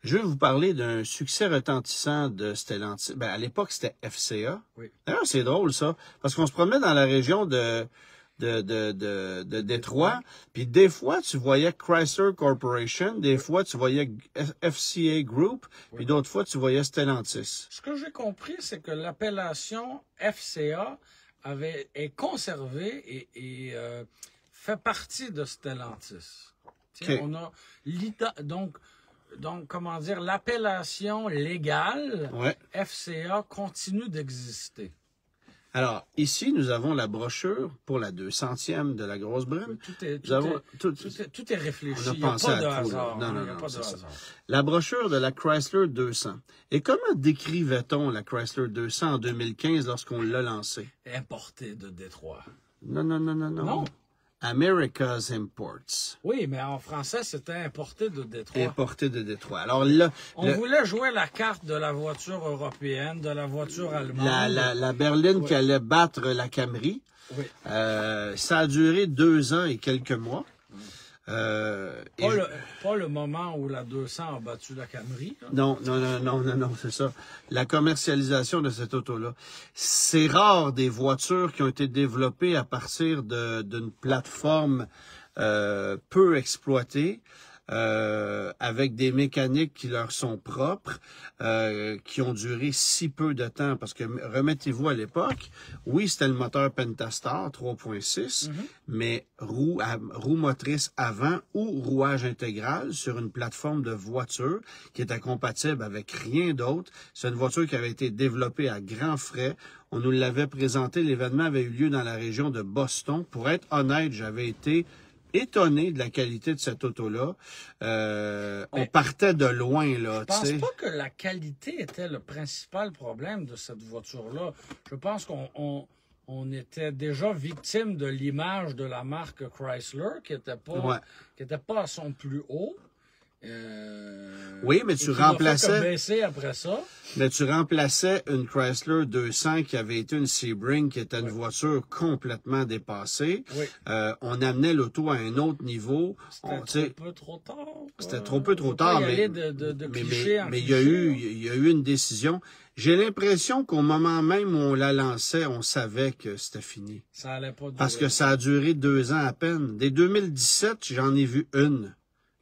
je vais vous parler d'un succès retentissant de Stellantis. Ben, à l'époque, c'était FCA. Oui. D'ailleurs, c'est drôle, ça, parce qu'on se promenait dans la région de Détroit, puis des fois, tu voyais Chrysler Corporation, des fois, tu voyais FCA Group, puis d'autres fois, tu voyais Stellantis. Ce que j'ai compris, c'est que l'appellation FCA est conservée et fait partie de Stellantis. Okay. On a donc, comment dire, l'appellation légale FCA continue d'exister. Alors, ici, nous avons la brochure pour la 200e de la Grosse Brune. Tout est réfléchi. On a pensé à tout. Non, c'est ça. La brochure de la Chrysler 200. Et comment décrivait-on la Chrysler 200 en 2015 lorsqu'on l'a lancée? Importée de Détroit. Non. America's Imports. Oui, mais en français, c'était importé de Détroit. Importé de Détroit. Alors là... On voulait jouer la carte de la voiture européenne, de la voiture allemande. La berline qui allait battre la Camry. Oui. Ça a duré 2 ans et quelques mois. Pas le moment où la 200 a battu la Camry. Là. Non, c'est ça. La commercialisation de cette auto-là. C'est rare des voitures qui ont été développées à partir d'une plateforme peu exploitée, avec des mécaniques qui leur sont propres, qui ont duré si peu de temps. Parce que, remettez-vous à l'époque, oui, c'était le moteur Pentastar 3.6, mais roue motrice avant ou rouage intégral sur une plateforme de voiture qui était compatible avec rien d'autre. C'est une voiture qui avait été développée à grands frais. On nous l'avait présenté, l'événement avait eu lieu dans la région de Boston. Pour être honnête, j'avais été étonné de la qualité de cette auto-là. On partait de loin, là. Je pense pas que la qualité était le principal problème de cette voiture-là. Je pense qu'on était déjà victime de l'image de la marque Chrysler, qui était pas à son plus haut. Oui, mais tu remplaçais. Baisser après ça. Mais tu remplaçais une Chrysler 200 qui avait été une Sebring, qui était une voiture complètement dépassée. Oui. On amenait l'auto à un autre niveau. C'était un peu trop tard. C'était trop peu trop tard, mais il y a eu une décision. J'ai l'impression qu'au moment même où on la lançait, on savait que c'était fini. Ça allait pas durer. Parce que ça a duré 2 ans à peine. Dès 2017, j'en ai vu une.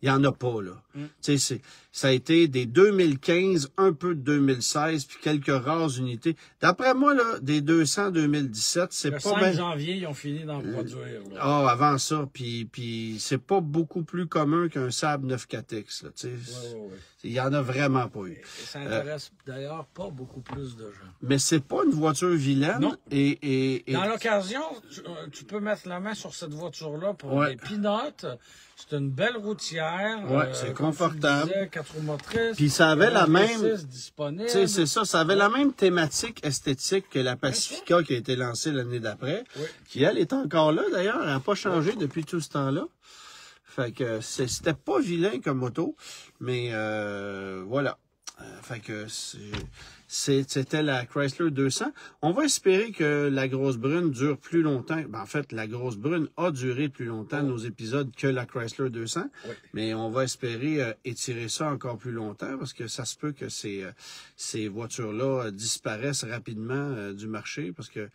Il n'y en a pas, là. Tu sais, ça a été des 2015, un peu de 2016, puis quelques rares unités. D'après moi, là, des 200 2017, c'est pas... Le 5 janvier, ils ont fini d'en produire. Ah, avant ça, puis c'est pas beaucoup plus commun qu'un Saab 9-4X, là, tu sais. Ouais. Il y en a vraiment pas eu. Et ça intéresse d'ailleurs pas beaucoup plus de gens. Mais c'est pas une voiture vilaine. Non. Et dans l'occasion, tu peux mettre la main sur cette voiture-là pour des pinottes. C'est une belle routière. Ouais, c'est confortable. 4 roues motrices. Puis ça avait la même. Disponible. Tu sais, c'est ça. Ça avait la même thématique esthétique que la Pacifica qui a été lancée l'année d'après. Oui. Qui, elle, est encore là, d'ailleurs. Elle n'a pas changé depuis tout ce temps-là. Fait que c'était pas vilain comme moto. Mais voilà. Fait que c'était la Chrysler 200. On va espérer que la grosse brune dure plus longtemps. Ben, en fait, la grosse brune a duré plus longtemps nos épisodes que la Chrysler 200. Oui. Mais on va espérer étirer ça encore plus longtemps parce que ça se peut que ces voitures-là disparaissent rapidement du marché parce que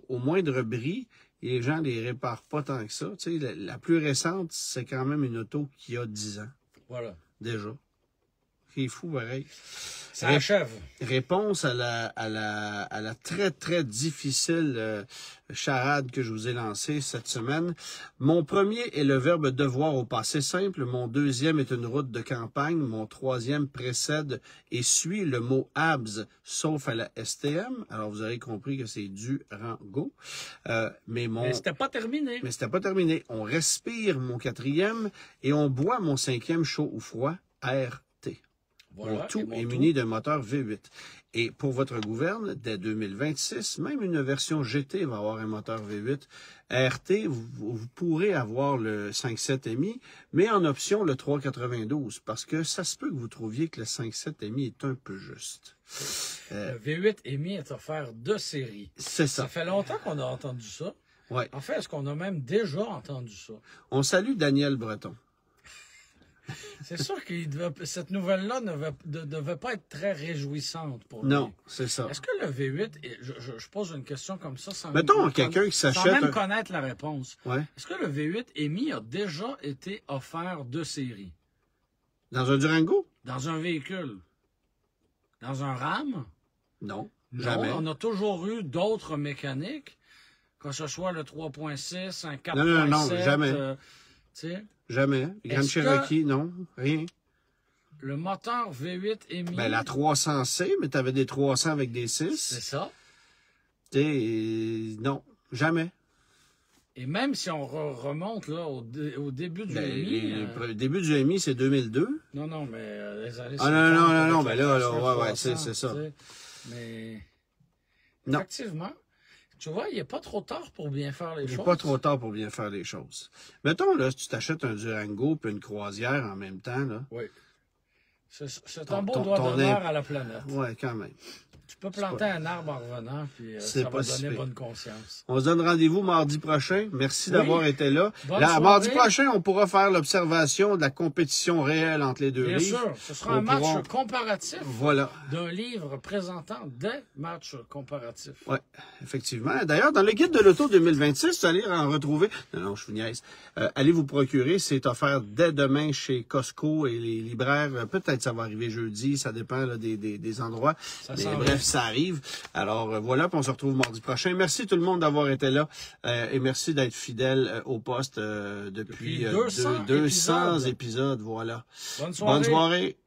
au moindre bris, les gens les réparent pas tant que ça. Tu sais, la plus récente, c'est quand même une auto qui a 10 ans. Voilà. Déjà. C'est fou, pareil. Ça achève. Réponse à la très, très difficile charade que je vous ai lancée cette semaine. Mon premier est le verbe devoir au passé simple. Mon deuxième est une route de campagne. Mon troisième précède et suit le mot abs, sauf à la STM. Alors, vous aurez compris que c'est Durango. Mais c'était pas terminé. Mais c'était pas terminé. On respire mon quatrième et on boit mon cinquième chaud ou froid, RT. Voilà, mon tout est muni d'un moteur V8. Et pour votre gouverne, dès 2026, même une version GT va avoir un moteur V8. RT, vous pourrez avoir le 5.7 MI, mais en option le 392, parce que ça se peut que vous trouviez que le 5.7 MI est un peu juste. Le V8 MI est offert de série. C'est ça. Ça fait longtemps qu'on a entendu ça. Ouais. En fait, est-ce qu'on a même déjà entendu ça? On salue Daniel Breton. C'est sûr que cette nouvelle-là ne devait pas être très réjouissante pour lui. Non, c'est ça. Est-ce que le V8, je pose une question comme ça sans mettons quelqu'un qui s'achète sans même connaître la réponse. Ouais. Est-ce que le V8 MI a déjà été offert de série? Dans un Durango? Dans un véhicule? Dans un RAM? Non, jamais. On a toujours eu d'autres mécaniques, que ce soit le 3.6, un 4.7. Non, jamais. Tu sais? Jamais. Grand Cherokee, non, rien. Le moteur V8 MI... Ben, la 300C, mais tu avais des 300 avec des 6. C'est ça. Non, jamais. Et même si on remonte là au début du MI... Le début du MI, c'est 2002. Non, mais les années... non, ben là, ouais, c'est ça. Mais... Non. Effectivement... Tu vois, il n'est pas trop tard pour bien faire les choses. Il n'est pas trop tard pour bien faire les choses. Mettons, là, si tu t'achètes un Durango puis une croisière en même temps, là. Oui. C'est un beau doigt d'honneur à la planète. Oui, quand même. Tu peux planter un arbre en revenant, puis ça va donner bonne conscience. On se donne rendez-vous mardi prochain. Merci d'avoir été là. Mardi prochain, on pourra faire l'observation de la compétition réelle entre les deux livres. Bien sûr, ce sera un match comparatif d'un livre présentant des matchs comparatifs. Oui, effectivement. D'ailleurs, dans le guide de l'auto 2026, vous allez en retrouver... Non, je vous niaise. Allez vous procurer, c'est offert dès demain chez Costco et les libraires. Peut-être ça va arriver jeudi, ça dépend là, des endroits. Mais bref, ça arrive. Alors voilà, puis on se retrouve mardi prochain. Merci tout le monde d'avoir été là et merci d'être fidèle au poste depuis 200 épisodes. Voilà. Bonne soirée. Bonne soirée.